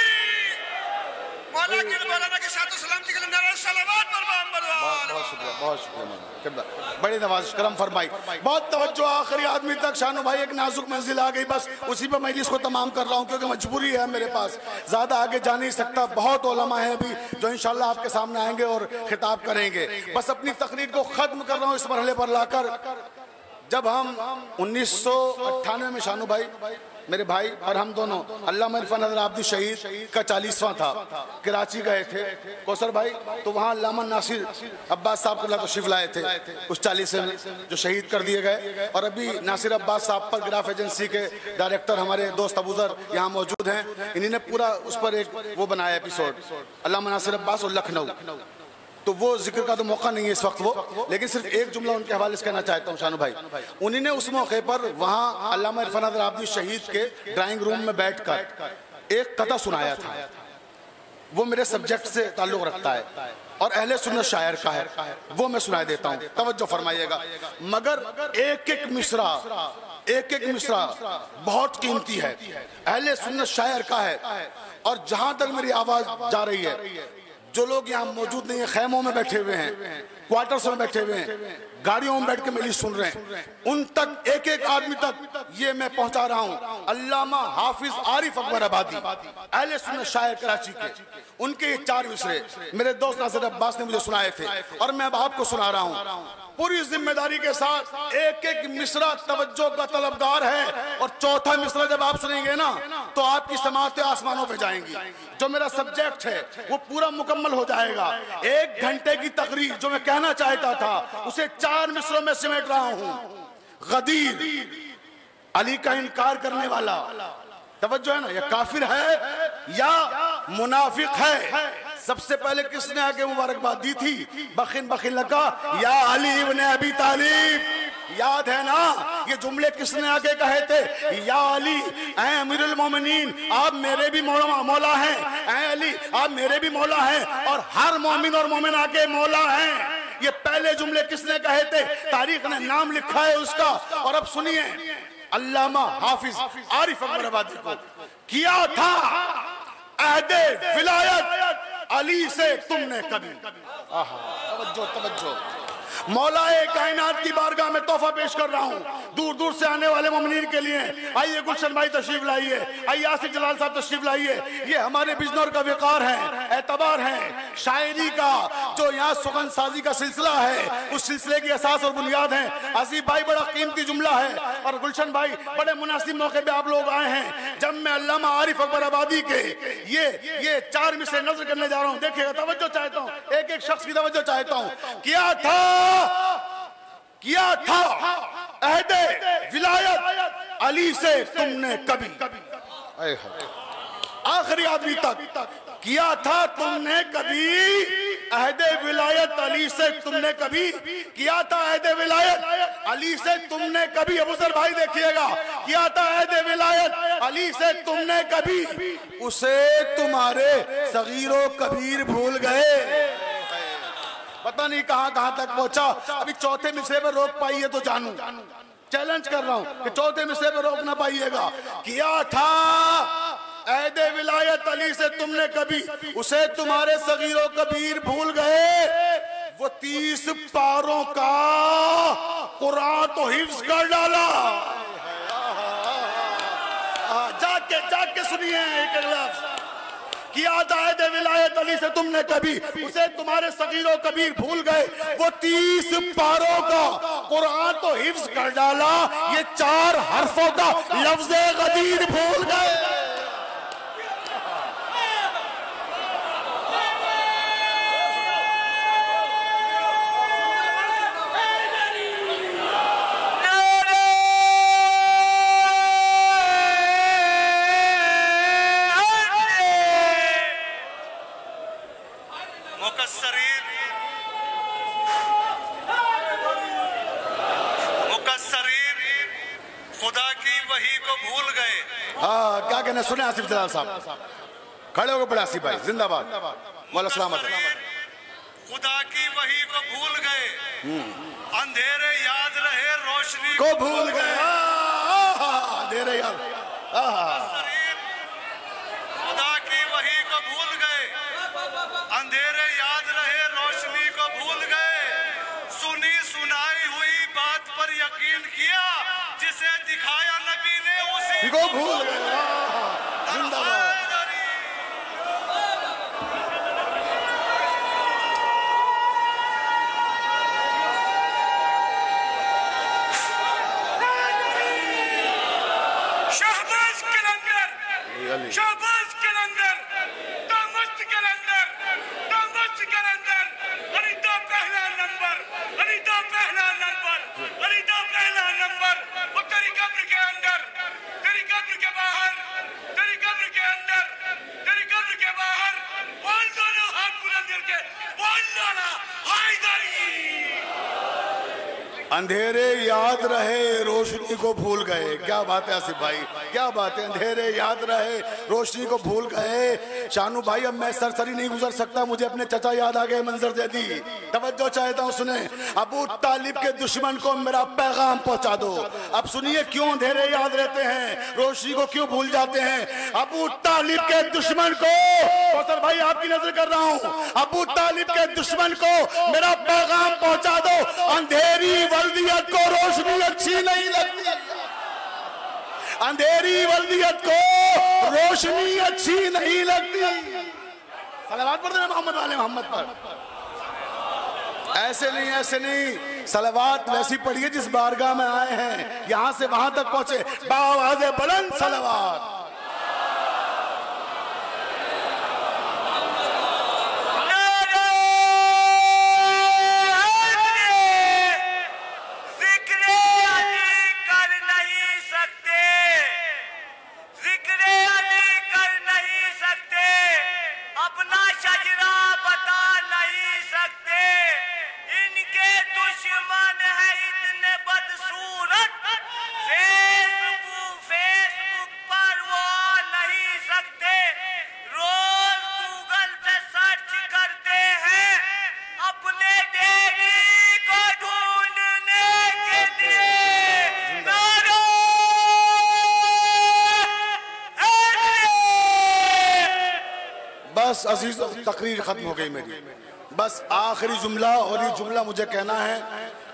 मौला के मौलाना के साथ सलामती के लिए नारे सलावत पर मोहम्मद बहुत शुक्रिया, बड़ी नवाज़िश करम फरमाई, बहुत तवज्जो। आखिरी आदमी तक शानू भाई, एक नाजुक मंजिल आ गई, बस उसी पर मैं इसको तमाम कर रहा हूँ क्योंकि मजबूरी है मेरे पास, ज़्यादा आगे जा नहीं सकता। बहुत उलमा है अभी जो इंशाल्लाह आपके सामने आएंगे और खिताब करेंगे। बस अपनी तकरीर को ख़त्म कर रहा हूँ इस मरहले पर लाकर। जब हम 1998 में शानू भाई मेरे भाई और हम दोनों अल्लामा इरफान नज़र आब्दी शहीद का 40वां था, कराची गए थे कौसर भाई, तो वहाँ अल्लामा नासिर अब्बास साहब को तशरीफ लाए थे उस 40 में जो शहीद कर दिए गए। और अभी नासिर अब्बास साहब पर ग्राफ एजेंसी के डायरेक्टर हमारे दोस्त अबूजर यहाँ मौजूद हैं, इन्होंने पूरा उस पर एक वो बनाया एपिसोड, अल्लामा नासिर अब्बास और लखनऊ। तो वो जिक्र का तो मौका नहीं है इस वक्त वो, लेकिन सिर्फ एक जुमला उनके हवाले से कहना चाहता हूँ शानू भाई। उन्होंने उस मौके पर वहाँ अल्लामा इरफान नज़र आब्दी शहीद के ड्राइंग रूम में बैठकर एक कथा सुनाया था, वो मेरे सब्जेक्ट से ताल्लुक़ रखता है और अहले सुन्नत शायर का है, वो मैं सुनाई देता हूँ, तवज्जो फरमाइएगा। मगर एक एक मिसरा बहुत कीमती है, अहले सुन्नत शायर का है। और जहाँ तक मेरी आवाज़ जा रही है, जो लोग यहाँ मौजूद नहीं है, खैमों में बैठे हुए हैं, क्वार्टर्स में बैठे हुए हैं, गाड़ियों में बैठ के मेरी सुन रहे हैं, उन तक एक एक आदमी तक ये मैं पहुंचा रहा हूँ। अल्लामा हाफिज आरिफ अकबर आबादी अहले सुन्नत शायर कराची के, उनके ये 4 मिसरे मेरे दोस्त नासिर अब्बास ने मुझे सुनाए थे और मैं अब आपको सुना रहा हूँ पूरी जिम्मेदारी के साथ। एक एक मिसरा तवज्जो का तलबगार है और चौथा मिसरा जब आप सुनेंगे ना तो आपकी समातें आसमानों पे जाएंगी। जो मेरा सब्जेक्ट है वो पूरा मुकम्मल हो जाएगा। 1 घंटे की तकरीर जो मैं कहना चाहता था उसे 4 मिसरों में सिमट रहा हूँ। गदीर, अली का इनकार करने वाला, तवज्जो है ना, या काफिर है या मुनाफिक है। सबसे पहले किसने आके मुबारकबाद दी थी? बखिन बखिन लगा या अली इब्न अबी तालिब, याद है ना? ये जुमले किसने आके कहे थे? या अली ऐ अमीरुल मोमिनीन, आप मेरे भी मौला हैं, ऐ अली आप मेरे भी मौला हैं, और हर मोमिन और मोमिना के मौला हैं। ये पहले जुमले किसने कहे थे? तारीख ने नाम लिखा है उसका। और अब सुनिए, अल्लामा हाफिज आरिफ अकबर आबादी को किया था अहदे विलायत अली से तुमने कभी। तवज्जो तवज्जो, मौलाए कायनात की बारगाह में तोहफा पेश कर रहा हूँ दूर दूर से आने वाले मोमिनीन के लिए। आइए गुलशन भाई तशरीफ लाइए, आइए आसिफ जलाल साहब तशरीफ लाइए। ये हमारे बिजनौर का विकार है, एतबार है, शायरी का जो यहाँ सुगन साजी का सिलसिला है उस सिलसिले की असास और बुनियाद है। आसिफ भाई बड़ा कीमती जुमला है और गुलशन भाई बड़े मुनासिब मौके पे आप लोग आए हैं जब मैं अल्लामा आरिफ अकबर आबादी के ये 4 मिसरे नजर करने जा रहा हूँ। देखिएगा, तवज्जो चाहता हूँ, एक एक शख्स की तवज्जो चाहता हूँ। किया था अहदे विलायत अली से तुमने कभी, आखिरी आदमी तक किया था तुमने कभी अहदे विलायत अली से तुमने कभी किया था, अहदे विलायत अली से तुमने कभी। अबूसर भाई देखिएगा, किया था अहदे विलायत अली से तुमने कभी, उसे तुम्हारे सगीरो कबीर भूल गए। पता नहीं कहां तक पहुंचा। अभी चौथे मिसरे पे रोक पाइए तो जानू, चैलेंज कर रहा हूं कि चौथे मिसरे पे रोक ना पाइएगा। किया था अहदे विलायत अली से तुमने कभी, उसे तुम्हारे सगीरो कबीर भूल गए। वो 30 पारों का कुरान तो हिफ्ज कर डाला। जाके सुनिए एक लफ्ज, किया था अहदे विलायत अली से तुमने कभी, उसे तुम्हारे सगीरो कबीर भूल गए। वो 30 पारों का कुरान तो हिफ्ज कर डाला, ये 4 हर्फों का लफ्ज़े गदीर भूल गए। सुने आसिफ जलाल साहब, खड़े हो गए बड़े आसिफ भाई, जिंदाबाद, मौला सलामत। खुदा की वही को भूल गए, अंधेरे याद रहे रोशनी को भूल गए। अंधेरे याद, खुदा की वही को भूल गए, अंधेरे याद रहे रोशनी को भूल गए। को भूल गए। जिंदाबाद। शहबाज कलंदर, शहबाज कलंदर, दामस्त कलंदर, दामस्त कलंदर, अनिता पहला नंबर, अनिता पहला नंबर, अनिता पहला नंबर। वो तेरी कब्र के अंदर, तेरी कब्र के बाहर, तेरी कब्र के अंदर, तेरी कब्र के बाहर, बोल दोनों हाथ बुलंद करके, बोल दोनों हैदरी। अंधेरे याद रहे, रोशनी को भूल गए। क्या बात है आसिफ भाई, क्या बात है। अंधेरे याद रहे, रोशनी को भूल गए। शानू भाई अब मैं सरसरी नहीं गुजर सकता, मुझे अपने चचा याद आ गए, मंजर दे दी। तवज्जो चाहता हूँ सुने। अबू तालिब के दुश्मन को मेरा पैगाम पहुंचा दो। अब सुनिए क्यों अंधेरे याद रहते हैं, रोशनी को क्यों भूल जाते हैं। अबू तालिब के दुश्मन को, कौसर भाई आपकी नजर कर रहा हूँ, अबू तालिब के दुश्मन को मेरा पैगाम पहुंचा दो। अंधेरी वल्दियत को रोशनी अच्छी नहीं लगती, अंधेरी वल्दियत को रोशनी अच्छी नहीं लगती। सलावत पढ़ देना मोहम्मद वाले मोहम्मद पर। ऐसे नहीं, ऐसे नहीं, सलावत वैसी पढ़िए जिस बारगाह में आए हैं, यहां से वहां तक पहुंचे। बावाज़े बुलंद सलावत। बस अजीजों, तकरीर खत्म हो गई मेरी। बस आखिरी जुमला, और ये जुमला मुझे कहना है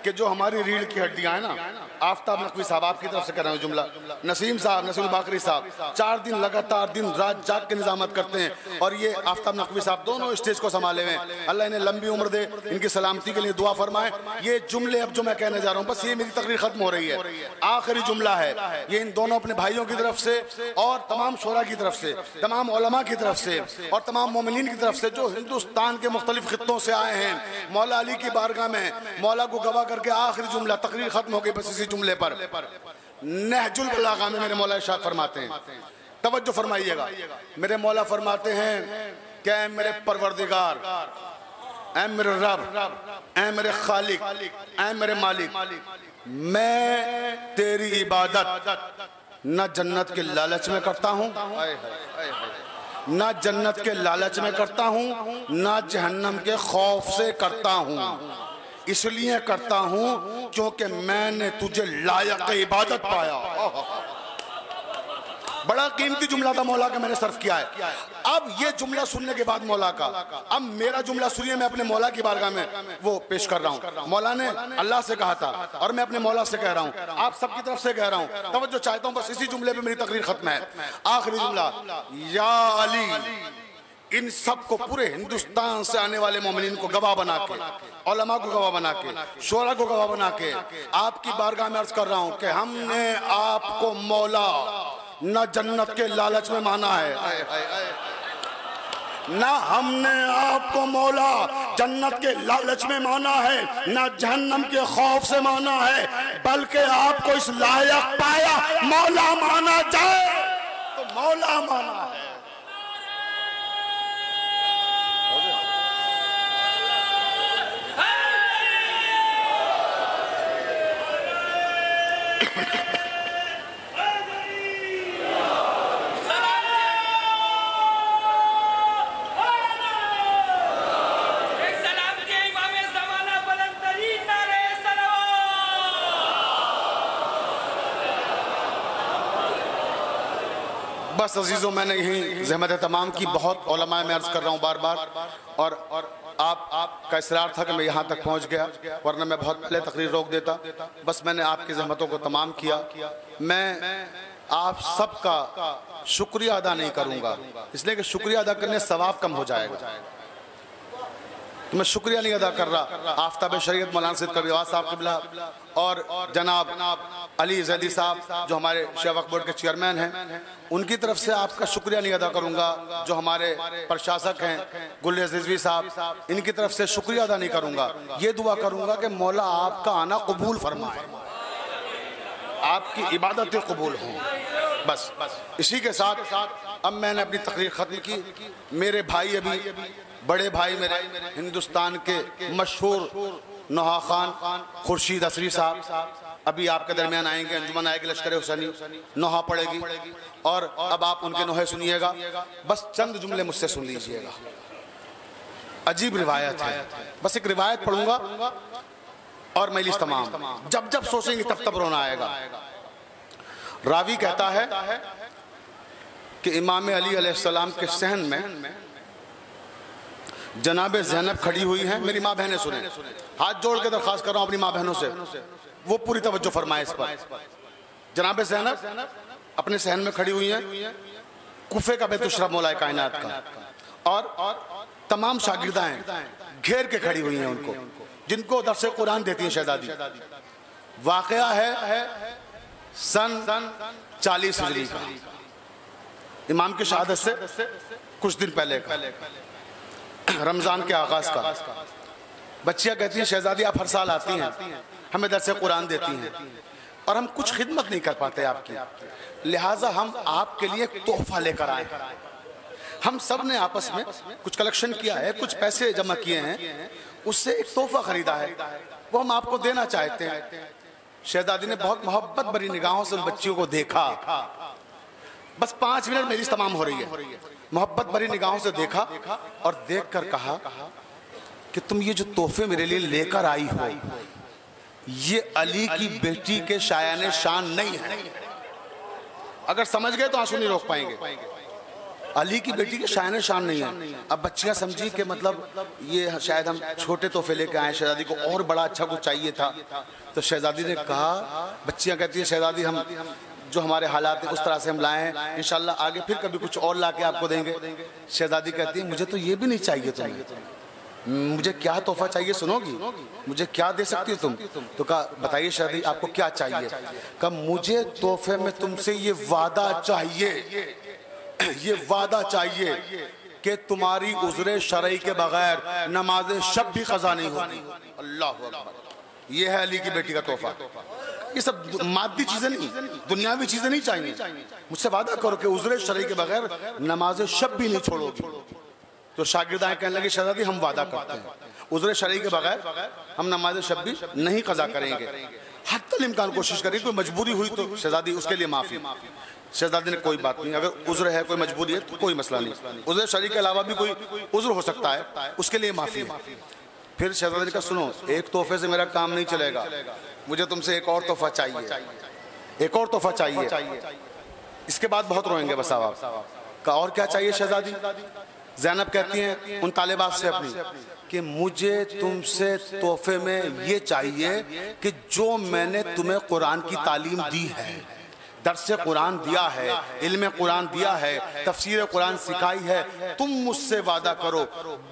कि जो हमारी रीढ़ की हड्डियां हैं ना, आफ्ताब नकवी साहब आपकी तरफ से कह रहा हूँ जुमला, नसीम साहब, नसीम बाकरी साहब 4 दिन लगातार दिन रात जाग के निजामत करते हैं, और ये आफ्ताब नकवी साहब दोनों स्टेज को संभाले हुए हैं। अल्लाह इन्हें लंबी उम्र दे, इनकी सलामती के लिए दुआ फरमाए। ये जुमले अब जो मैं कहने जा रहा हूँ, बस ये मेरी तकरीर खत्म हो रही है, आखिरी जुमला है ये इन दोनों अपने भाइयों की तरफ से और तमाम शोरा की तरफ से, तमाम उलमा की तरफ से और तमाम मोमिनीन की तरफ से जो हिंदुस्तान के मुख्तलिफ खित्तों से आए हैं, मौला अली की बारगाह में मौला को गवाह करके आखिरी जुमला, तकरीर खत्म हो गई बस इसी जुमले पर। नहजुल बलागा में मेरे मौला इरशाद फरमाते हैं, तवज्जो फरमाइएगा, मेरे मौला फरमाते हैं कि ऐ मेरे परवरदिगार, ऐ मेरे रब, ऐ मेरे खालिक, ऐ मेरे मालिक, मैं तेरी इबादत न जन्नत के लालच में करता हूँ, न जन्नत के लालच में करता हूँ, न जहन्नम के खौफ से करता हूँ। इसलिए करता हूँ क्योंकि मैंने तुझे लायक इबादत पाया। बड़ा कीमती जुमला था मौला का, मैंने सर्फ किया है। अब ये जुमला सुनने के बाद मौला का, अब मेरा जुमला सुनिए, मैं अपने मौला की बारगाह में वो पेश कर रहा हूँ। मौला ने अल्लाह से कहा था और मैं अपने मौला से कह रहा हूँ, आप सबकी तरफ से कह रहा हूँ। तवज्जो चाहता हूँ, बस इसी जुमले पे मेरी तकरीर खत्म है। आखिरी जुमला, या अली, इन सब को, पूरे हिंदुस्तान से आने वाले मोमिनीन को गवाह बना के, उलमा को गवाह बना के, शोरा को गवाह बना के आपकी बारगाह में अर्ज कर रहा हूँ कि हमने आपको मौला न जन्नत के लालच में माना है, ना हमने आपको मौला जन्नत के लालच में माना है, ना जहन्नम के खौफ से माना है, बल्कि आपको इस लायक पाया मौला माना जाए तो मौला माना है। बस अजीजों, मैंने यही ज़हमत तमाम की, बहुत उलमा में अर्ज कर रहा हूँ बार बार, और आपका इसरार था कि मैं यहाँ तक पहुँच गया, वरना मैं बहुत पहले तकरीर रोक देता। बस मैंने आपकी ज़हमतों को तमाम किया। मैं आप सबका शुक्रिया अदा नहीं करूंगा, इसलिए कि शुक्रिया अदा करने से सवाब कम हो जाएगा। तो मैं शुक्रिया नहीं अदा कर रहा। आफ्ताब शरीयत मौलाना सैयद कबीर साहब क़िबला और जनाब अली जैदी साहब जो हमारे शेख वक्फ बोर्ड के चेयरमैन हैं, उनकी तरफ से आपका शुक्रिया नहीं अदा करूंगा। जो हमारे प्रशासक हैं गुल रिजवी साहब, इनकी तरफ से शुक्रिया अदा नहीं करूंगा। ये दुआ करूंगा कि मौला आपका आना कबूल फरमाए, आपकी इबादतें कबूल हों। बस इसी के साथ अब मैंने अपनी तकरीर ख़त्म की। मेरे भाई, अभी बड़े भाई मेरे हिंदुस्तान के मशहूर नोहा खान खुर्शीद असरी साहब अभी आपके दरमियान आएंगे। अंजुमन आएगी लश्कर हुसैनी, नोहा पड़ेगी और अब आप उनके नोहे सुनिएगा। बस चंद जुमले मुझसे सुन लीजिएगा। अजीब रिवायत है, बस एक रिवायत पढ़ूंगा और मजलिस तमाम। जब जब सोचेंगे तब तब रोना आएगा। रावी कहता है कि इमाम अली अलैहिस्सलाम के सहन में जनाब ज़ैनब खड़ी हुई हैं। मेरी माँ बहनें सुने, हाथ जोड़ के दरख्वास्त कर रहा हूँ अपनी माँ बहनों से, वो पूरी तवज्जो फरमाए इस पर। जनाब ज़ैनब अपने सहन में खड़ी हुई हैं, कुफे का बैतुशरफ मौलाए कायनात का, और तमाम शागिर्दाएं घेर के खड़ी हुई हैं उनको, जिनको दर्स कुरान देती है शहजादी। वाकया है सन 40 हिजरी का, इमाम की शहादत से कुछ दिन पहले का, रमजान के आगाज का। बच्चियां कहती हैं शहजादी आप हर साल आती हैं, हमें दर्स कुरान देती हैं और हम कुछ खिदमत नहीं कर पाते आपकी, लिहाजा हम आपके लिए एक तोहफा लेकर आए। हम सब ने आपस में कुछ कलेक्शन किया है, कुछ पैसे जमा किए हैं, उससे एक तोहफा खरीदा है, वो हम आपको देना चाहते हैं। शहजादी ने बहुत मोहब्बत भरी निगाहों से उन बच्चियों को देखा। बस 5 मिनट मेरी तमाम हो रही है। मोहब्बत भरी निगाहों से देखा और देखकर कहा कि तुम ये जो तोहफे मेरे लिए लेकर आई हो, ये अली की बेटी के शायान शान नहीं है। अगर समझ गए तो आंसू नहीं रोक पाएंगे। अली की बेटी के शायान शान नहीं है। अब बच्चियां समझी कि मतलब ये शायद हम छोटे तोहफे लेके आए, शहजादी को और बड़ा अच्छा कुछ चाहिए था। तो शहजादी ने कहा, बच्चियां कहती है शहजादी हम जो हमारे हालात हैं उस तरह से हम लाए हैं, इंशाल्लाह आगे फिर कभी कुछ और ला के आपको देंगे। शहजादी कहती है मुझे तो ये भी नहीं चाहिए तुम्हें, मुझे क्या तोहफा चाहिए सुनोगी, मुझे क्या दे सकती हो तुम? तो कहा बताइए शहजादी आपको क्या चाहिए? कहा मुझे तोहफे में तुमसे ये वादा चाहिए, ये वादा चाहिए कि तुम्हारी उज़्र शरई के बगैर नमाज शब भी क़ज़ा नहीं होगी। अल्लाह अकबर। ये है अली की बेटी का तोहफा। ये सब मादी चीजें नहीं, दुनियावी चीजें नहीं चाहिए। मुझसे वादा करो कि उज़्र शरई के बगैर नमाज शब भी नहीं छोड़ोगी। तो शागिर्दाएं कहने लगी शहजादी हम वादा करते हैं, उज़्र शरई के बगैर हम नमाज शब भी नहीं क़ज़ा करेंगे। हत्तल इम्कान कोशिश करें, कोई मजबूरी हुई तो शहजादी उसके लिए माफी। शहजादी ने कोई बात नहीं, अगर उज़्र है कोई मजबूरी है तो कोई मसला नहीं, उज़्र शरई के अलावा भी कोई उज़्र हो सकता है, उसके लिए माफी। फिर शहजादी ने कहा सुनो एक तोहफे से मेरा काम नहीं चलेगा, मुझे तुमसे एक और तोहफा चाहिए, एक और तोहफा चाहिए। इसके बाद बहुत रोएंगे बस आप का। और क्या चाहिए शहजादी? ज़ैनब कहती हैं उन तालिबात से अपनी कि मुझे तुमसे तोहफे में ये चाहिए कि जो मैंने तुम्हें कुरान की तालीम दी है, दर्स कुरान दिया है, इल्म कुरान दिया है, तफसीर कुरान सिखाई है, तुम मुझसे वादा करो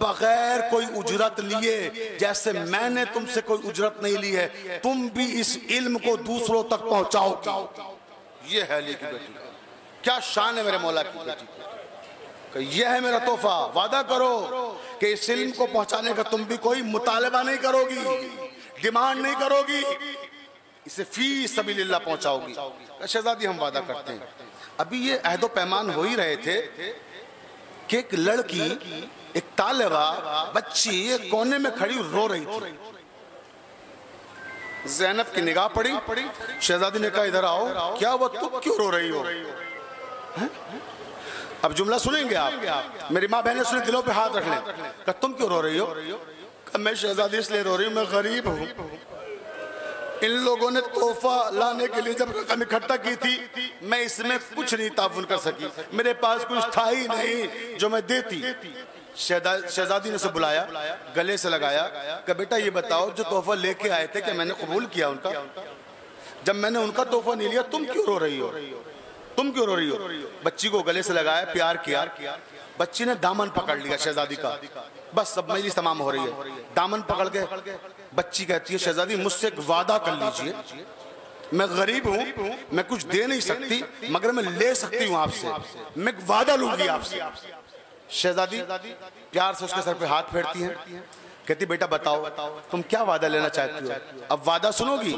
बगैर कोई उजरत लिए, जैसे मैंने तुमसे कोई उजरत नहीं ली है, तुम भी इस इल्म को दूसरों तक पहुंचाओ। ये है अली की बेटी, क्या शान है मेरे मौला की बेटी। यह है मेरा तोहफा, वादा करो कि इस इल्म को पहुंचाने का तुम भी कोई मुतालबा नहीं करोगी, डिमांड नहीं करोगी, इसे फी सबीलिल्लाह पहुंचाओगी। शहजादी हम वादा करते हैं। अभी ये अहदो पैमान हो ही रहे थे कि एक लड़की, एक तालिबा बच्ची एक कोने में खड़ी रो रही थी। ज़ैनब की निगाह पड़ी, शहजादी ने कहा इधर आओ, क्या हुआ तुम क्यों रो रही हो? अब जुमला सुनेंगे आप, मेरी माँ बहनें सुने दिलों पे हाथ रख लें। कहा तुम क्यों रो रही हो? मैं शहजादी इसलिए रो रही हूँ, मैं गरीब हूँ। इन लोगों ने तोहफा लाने के लिए जब रकम इकट्ठा की थी, मैं इसमें कुछ नहीं ताउन कर सकी, मेरे पास कुछ था ही नहीं जो मैं देती। शहजादी ने उसे बुलाया, गले से लगाया, कि बेटा ये बताओ जो तोहफा लेके आए थे क्या मैंने कबूल किया उनका? जब मैंने उनका तोहफा नहीं लिया तुम क्यों रो रही हो? तुम क्यों रो रही हो? बच्ची को गले से लगाया, प्यार किया, बच्ची ने दामन पकड़ लिया शहजादी का। बस अब मजलिस तमाम हो रही है। दामन पकड़ के बच्ची कहती है, शहजादी मुझसे एक वादा कर लीजिए, मैं गरीब हूं, मैं कुछ दे नहीं सकती, मगर मैं ले सकती हूं आपसे, मैं एक वादा लूंगी आपसे। शहजादी प्यार से उसके सर पे हाथ फेरती है, कहती बेटा बताओ तुम क्या वादा लेना चाहती हो? अब वादा सुनोगी?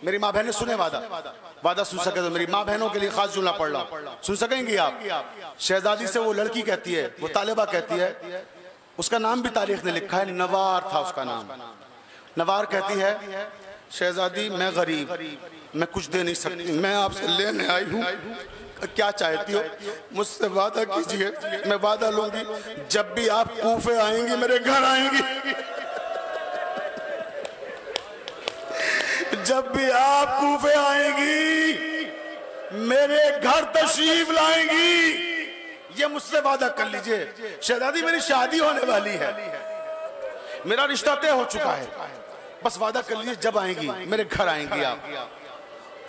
मेरी माँ बहनें सुने वादा सुन सके तो मेरी माँ बहनों के लिए खास जुमला पढ़ रहा, सुन सकेंगी आप? शहजादी से वो लड़की कहती है, वो तालिबा कहती है, उसका नाम भी तारीख ने लिखा है, नवार था उसका नाम। नवार कहती है, शहजादी मैं गरीब, मैं कुछ दे नहीं सकती, मैं आपसे लेने आई हूँ, क्या चाहती हो? मुझसे वादा कीजिए, मैं वादा लूंगी जब भी आप कूफे आएंगी मेरे घर आएंगी, जब भी आप कूफे आएंगी मेरे घर तशरीफ लाएंगी, ये मुझसे वादा कर लीजिए। शहजादी मेरी शादी होने वाली है, मेरा रिश्ता तय हो चुका है, बस वादा कर लीजिए जब आएंगी मेरे घर आएंगी आप।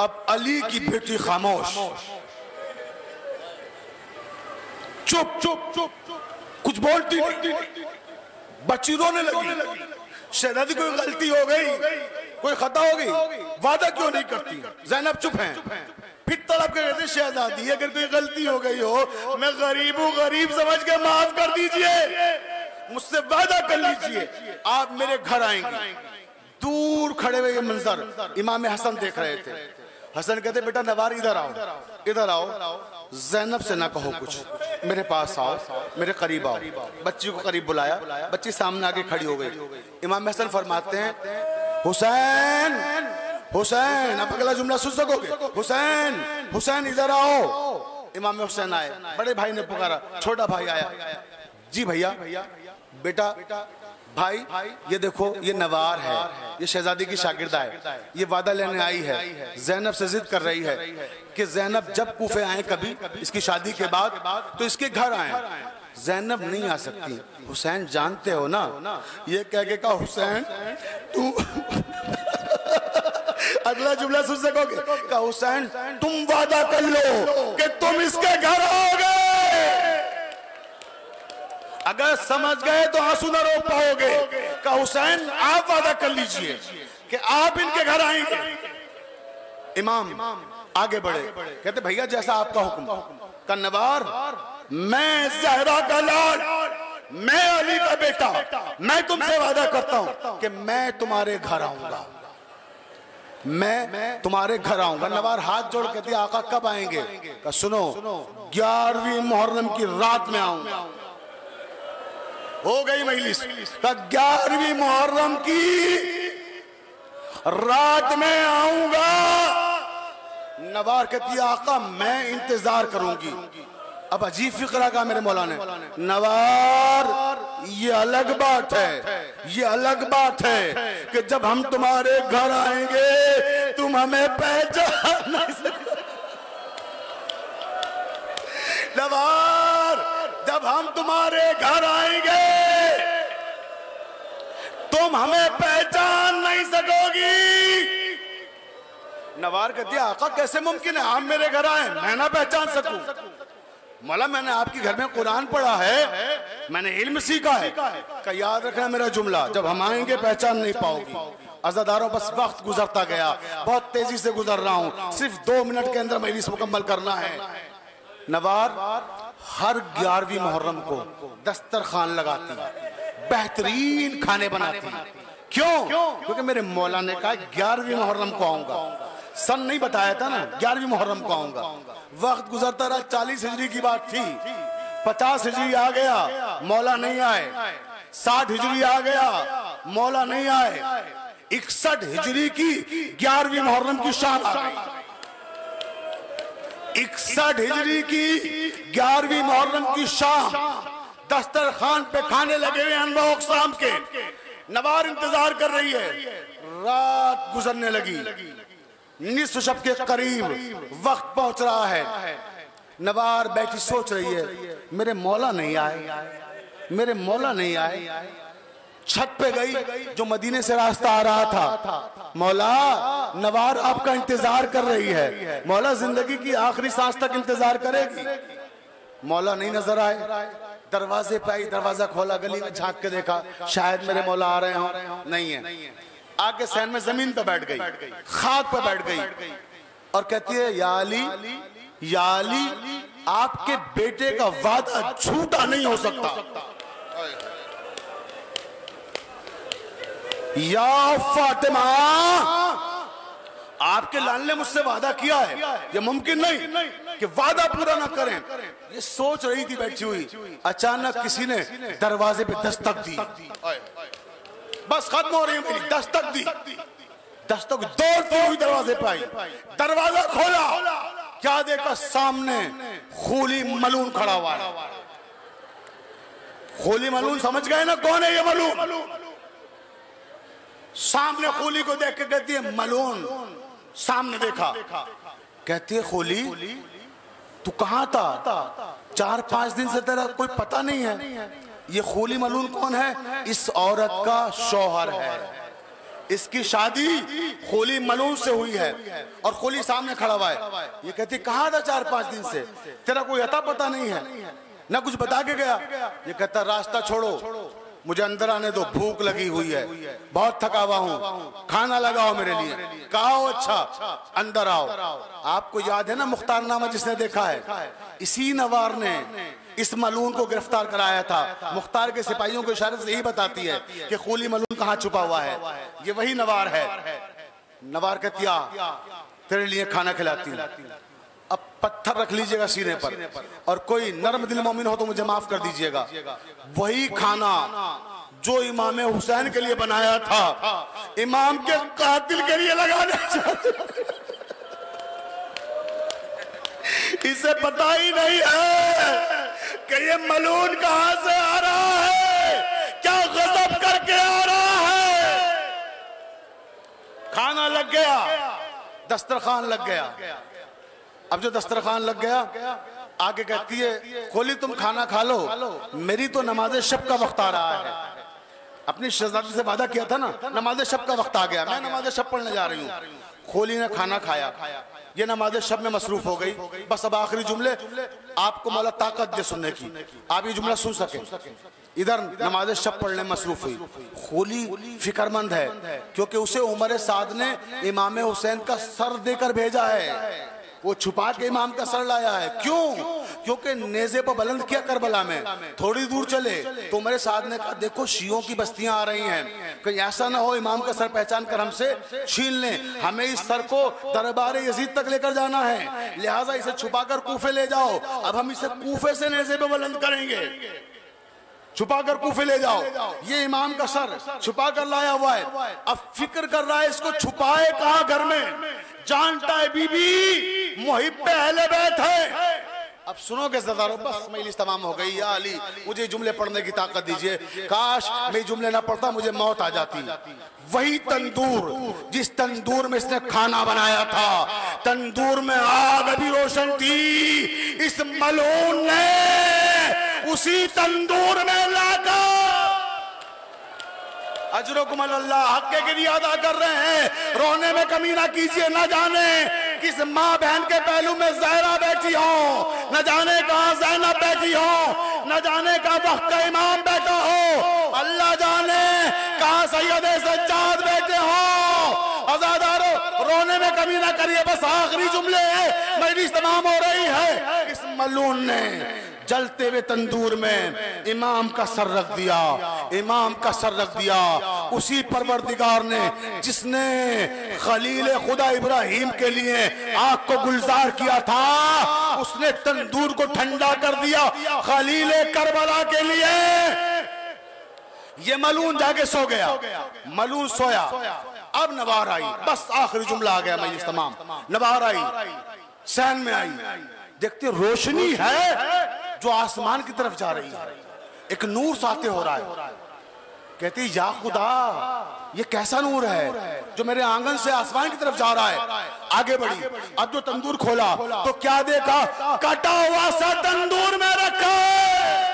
अब अली की बेटी खामोश, चुप चुप चुप, कुछ बोलती नहीं। बच्ची रोने लगी। शहजादी कोई गलती हो गई, कोई खता हो गई, वादा क्यों नहीं करती? ज़ैनब चुप हैं। फिर तड़प के कहते, शहजादी अगर कोई गलती हो गई हो, मैं गरीब हूँ, गरीब समझ के माफ कर दीजिए, मुझसे वादा कर लीजिए आप मेरे घर आएंगे। दूर खड़े हुए ये मंजर इमाम हसन देख रहे थे। हसन कहते बेटा नवार इधर आओ, इधर आओ, ज़ैनब से ना कहो कुछ, मेरे पास आओ, मेरे करीब आओ। बच्ची को करीब बुलाया, बच्ची सामने आके खड़ी हो गई। इमाम हसन फरमाते हैं, हुसैन हुसैन, अब अगला जुमला सुन सकोगे? हुसैन हुसैन इधर आओ। इमाम हुसैन आए, बड़े भाई ने पुकारा, छोटा भाई आया, जी भैया। बेटा भाई ये देखो, ये नवार है, ये शहजादी की शागिर्दा है, ये वादा लेने आई है, ज़ैनब से जिद कर रही है कि ज़ैनब जब कूफे आए कभी इसकी शादी के बाद तो इसके घर आए, ज़ैनब नहीं आ सकती। हुसैन जानते हो ना, ये कह के कहा हुसैन तू अगला जुमला सुन सकोगे? कहा हुसैन तुम वादा कर लो कि तुम इसके घर आओगे, अगर समझ गए तो आंसू न रोक पाओगे। कहा हुसैन आप वादा कर लीजिए कि आप इनके घर आएंगे। इमाम आगे बढ़े, कहते भैया जैसा आपका हुक्म। का नवार मैं ज़हरा का लाल, मैं अली का बेटा, मैं तुमसे वादा करता हूं कि मैं तुम्हारे घर आऊंगा, मैं तुम्हारे घर आऊंगा। नवार हाथ जोड़ कहती आका कब आएंगे? का सुनो 11वीं मुहर्रम की रात में आऊंगा। हो गई मजलिस का 11वीं मुहर्रम की रात में आऊंगा। नवार कहती आका मैं इंतजार करूंगी। अब अजीब फिक्रा का मेरे मौला ने, नवार ये अलग बात है, ये अलग बात है कि जब हम तुम्हारे घर आएंगे तुम हमें पहचान नहीं सकते। नवार जब हम तुम्हारे घर आएंगे तुम हमें पहचान नहीं सकोगी। नवार कहती है आका कैसे मुमकिन है आप मेरे घर आए मैं ना पहचान सकूं? मौला मैंने आपके घर में कुरान पढ़ा है, मैंने इल्म सीखा है। का याद रखना मेरा जुमला, जब हम आएंगे पहचान नहीं पाओगी। अज़ादारों बस वक्त गुजरता गया, बहुत तेजी से गुजर रहा हूं, सिर्फ 2 मिनट के अंदर मजलिस मुकम्मल करना है। नवार हर 11वीं मुहर्रम को दस्तरखान लगाती, बेहतरीन खाने बनाती। क्यों? क्योंकि मेरे मौला ने कहा 11वीं मुहर्रम को आऊंगा। सन नहीं बताया था ना, 11वीं मुहर्रम को आऊंगा। वक्त गुजरता रहा, 40 हिजरी की बात थी, 50 हिजरी आ गया, मौला नहीं आए। 60 हिजरी आ गया, मौला नहीं आए। 61 हिजरी की 11वीं मुहर्रम की शाम आ गई। 61 हिजरी की 11वीं मुहर्रम की शाम, दस्तरखान पे खाने लगे हुए अनवा अक़साम के। नवार इंतजार कर रही है, रात गुजरने लगी, निस्फ शब के करीब वक्त पहुंच रहा है। नवार बैठी सोच रही है मेरे मौला नहीं आए, मेरे मौला नहीं आए। छत पे गई जो मदीने से रास्ता आ रहा था। मौला नवार आपका इंतजार कर रही है, मौला जिंदगी की आखिरी सांस तक इंतजार करेगी। मौला नहीं नजर आए, दरवाजे पे आई, दरवाजा खोला, गली में झांक के देखा शायद मेरे मौला आ रहे हो, नहीं है। आके सहन में जमीन पे बैठ गई, खाक पे बैठ गई और कहती है या अली, या अली, आपके बेटे का वादा झूठा नहीं हो सकता। या फातिमा, आपके लाल ने मुझसे वादा किया है, ये मुमकिन नहीं कि वादा पूरा ना करें। ये सोच रही थी बैठी हुई, अचानक किसी ने दरवाजे पे दस्तक दी। बस खत्म हो रही है मेरी, दस्तक दी। दस्तक दौड़ती हुई दरवाजे पे आई, दरवाजा खोला, क्या देखा सामने खूली मलून खड़ा हुआ है। खूली मलून समझ गए ना कौन है ये मलून? सामने खूली को देख के कहती है मलून, सामने देखा, कहती है खूली तू कहां था? 4-5 दिन से तेरा कोई पता नहीं है। ये खूली मलून कौन है? इस औरत का शौहर है, इसकी शादी खूली मलून से हुई है और खूली सामने खड़ा हुआ है। ये कहती कहां था 4-5 दिन से, तेरा कोई अता पता नहीं है, ना कुछ बता के गया। ये कहता रास्ता छोड़ो, मुझे अंदर आने दो, भूख लगी हुई है, बहुत थका हुआ हूँ, खाना लगाओ मेरे लिए। कहो अच्छा, अंदर आओ। आपको याद है ना मुख्तारनामा जिसने देखा है, इसी नवार ने इस मलून को गिरफ्तार कराया था। मुख्तार के सिपाहियों को इशारे से यही बताती है कि खूली मलून कहाँ छुपा हुआ है, ये वही नवार है। नवार कहती आ तेरे लिए खाना खिलाती हूँ, अब पत्थर रख लीजिएगा सीने पर, और कोई नर्म दिल मोमिन हो तो मुझे माफ कर दीजिएगा। वही खाना जो इमाम हुसैन के लिए बनाया था, इमाम के कातिल के लिए लगाने। इसे पता ही नहीं है कि ये मलून कहां से आ रहा है, क्या गजब करके आ रहा है। खाना लग गया, दस्तरखान लग गया। अब जो दस्तरखान लग गया, आगे कहती है खोली तुम खाना खा लो, मेरी तो नमाज शब का वक्त आ रहा है। अपनी शहजादी से वादा किया था ना, नमाज शब का वक्त आ गया, मैं नमाज शब पढ़ने जा रही हूँ। खोली ने खाना खाया, ये नमाज शब में मसरूफ हो गई। बस अब आखिरी जुमले आपको मौला ताकत दे सुनने की, आप ये जुमला सुन सके। इधर नमाज शब पढ़ने मसरूफ हुई। खोली फिक्रमंद है क्योंकि उसे उमर साद ने इमाम हुसैन का सर देकर भेजा है, वो छुपा के इमाम का सर लाया है। क्यों? क्योंकि नेज़े पर बुलंद किया करबला में, थोड़ी दूर चले तो मेरे साथ ने कहा देखो शियों की बस्तियां आ रही हैं, कहीं ऐसा ना हो इमाम का सर पहचान कर हमसे छीन लें, हमें इस सर को दरबार यजीद तक लेकर जाना है, लिहाजा इसे छुपाकर कूफे ले जाओ। अब हम इसे कूफे से नेज़े पे बुलंद करेंगे, छुपाकर कूफे ले जाओ। ये इमाम का सर छुपाकर लाया हुआ है। अब फिक्र कर रहा है इसको छुपाए कहां, घर में जानता है बीबी मुहिब पे अहले बैत है। अब सुनोगे ज़रारो, बस मजलिस तमाम हो गई। या अली मुझे जुमले पढ़ने की ताकत दीजिए, काश मैं जुमले ना पढ़ता, मुझे मौत आ जाती। वही तंदूर जिस तंदूर में इसने खाना बनाया था, तंदूर में आग अभी रोशन थी, इस मलून ने उसी तंदूर में लाकर अजरुकुम अल्लाह हक़ के लिए अदा कर रहे हैं। रोने में कमी ना कीजिए, ना जाने किस माँ बहन के पहलू में ज़हरा बैठी हो, न जाने कहाँ ज़ैनब बैठी हो, न जाने कहाँ वक्त का इमाम बैठा हो, अल्लाह जाने कहाँ सैयद सज्जाद बैठे हो। आज़ादारो रोने में कमी ना करिए, बस आखिरी जुमले हैं, मजलिस तमाम हो रही है। इस मलून ने जलते हुए तंदूर में इमाम का सर रख दिया, इमाम का सर रख दिया। उसी परवरदिगार ने जिसने खलील खुदा इब्राहिम के लिए आग को गुलजार किया था, उसने तंदूर को ठंडा कर दिया खलील करबला के लिए। ये मलून जाके सो गया, मलून सोया। अब नवार आई, बस आखिरी जुमला आ गया मजलिस तमाम। नवार आई, सहन में आई, देखते रोशनी है जो आसमान की तरफ जा रही है, एक नूर साते हो रहा है। कहती या खुदा ये कैसा नूर है जो मेरे आंगन से आसमान की तरफ जा रहा है। आगे बढ़ी, अब जो तंदूर खोला तो क्या देखा, कटा हुआ सा तंदूर में रखा है।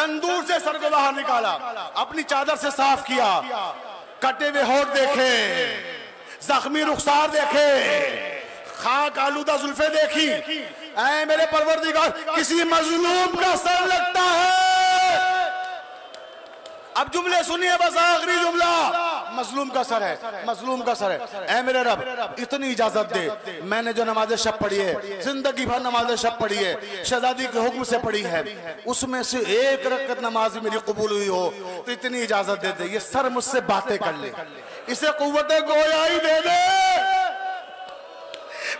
तंदूर से सर को बाहर निकाला, अपनी चादर से साफ किया, कटे हुए होठ देखे, जख्मी रुखसार देखे, खाक आलूदा जुल्फे देखी। ऐ मेरे परवरदिगार, किसी मजलूम का सर लगता है। अब जुमले सुनिए, बस आखिरी जुमला, मजलूम का सर है, मजलूम का सर है। ऐ मेरे रब, इतनी इजाजत दे, मैंने जो नमाज़ शब पढ़ी है, जिंदगी भर नमाज़ शब पढ़ी है, शहजादी के हुक्म से पढ़ी है, उसमें से एक रकत नमाज मेरी कबूल हुई हो तो इतनी इजाजत दे दे, ये सर मुझसे बातें कर ले, इसे कुव्वत गोयाई दे दे।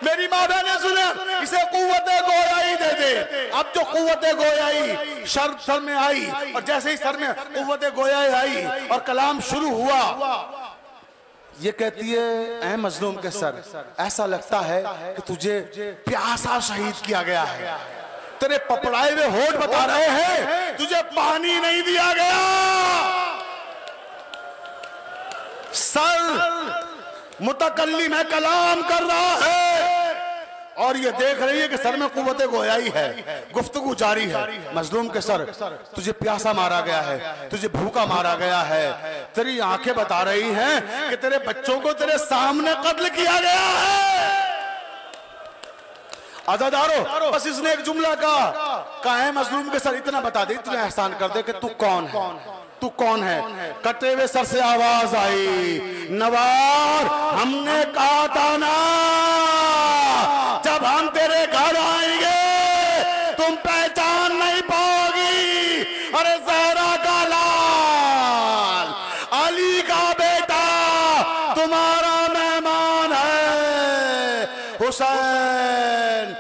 मेरी माँ ने सुना, इसे कुव्वत गोयाई दे दे। अब जो कुव्वत गोयाई सर में आई, और जैसे ही सर में कुव्वत गोयाई आई और कलाम शुरू हुआ, ये कहती है, ऐ मजलूम के सर, ऐसा लगता है कि तुझे प्यासा शहीद किया गया है, तेरे पपड़ाए हुए होठ बता रहे हैं तुझे पानी नहीं दिया गया। सर मुतकल्लिम है, कलाम कर रहा है, और ये देख रही है कि सर में कुव्वत गोयाई है, गुफ्तगू जारी है। मजलूम के सर, तुझे प्यासा मारा गया है, तुझे भूखा मारा गया है, तेरी आंखें बता रही हैं कि तेरे बच्चों को तेरे सामने कत्ल किया गया है। आजादारो, बस इसने एक जुमला कहा है, मजलूम के सर इतना बता दे, इतना एहसान कर दे कि तू कौन है, तू कौन है। कटे हुए सर से आवाज आई, नवार, हमने कहा था ना, जब हम तेरे घर आएंगे तुम पहचान नहीं पाओगी। अरे ज़हरा का लाल, अली का बेटा, तुम्हारा मेहमान है हुसैन।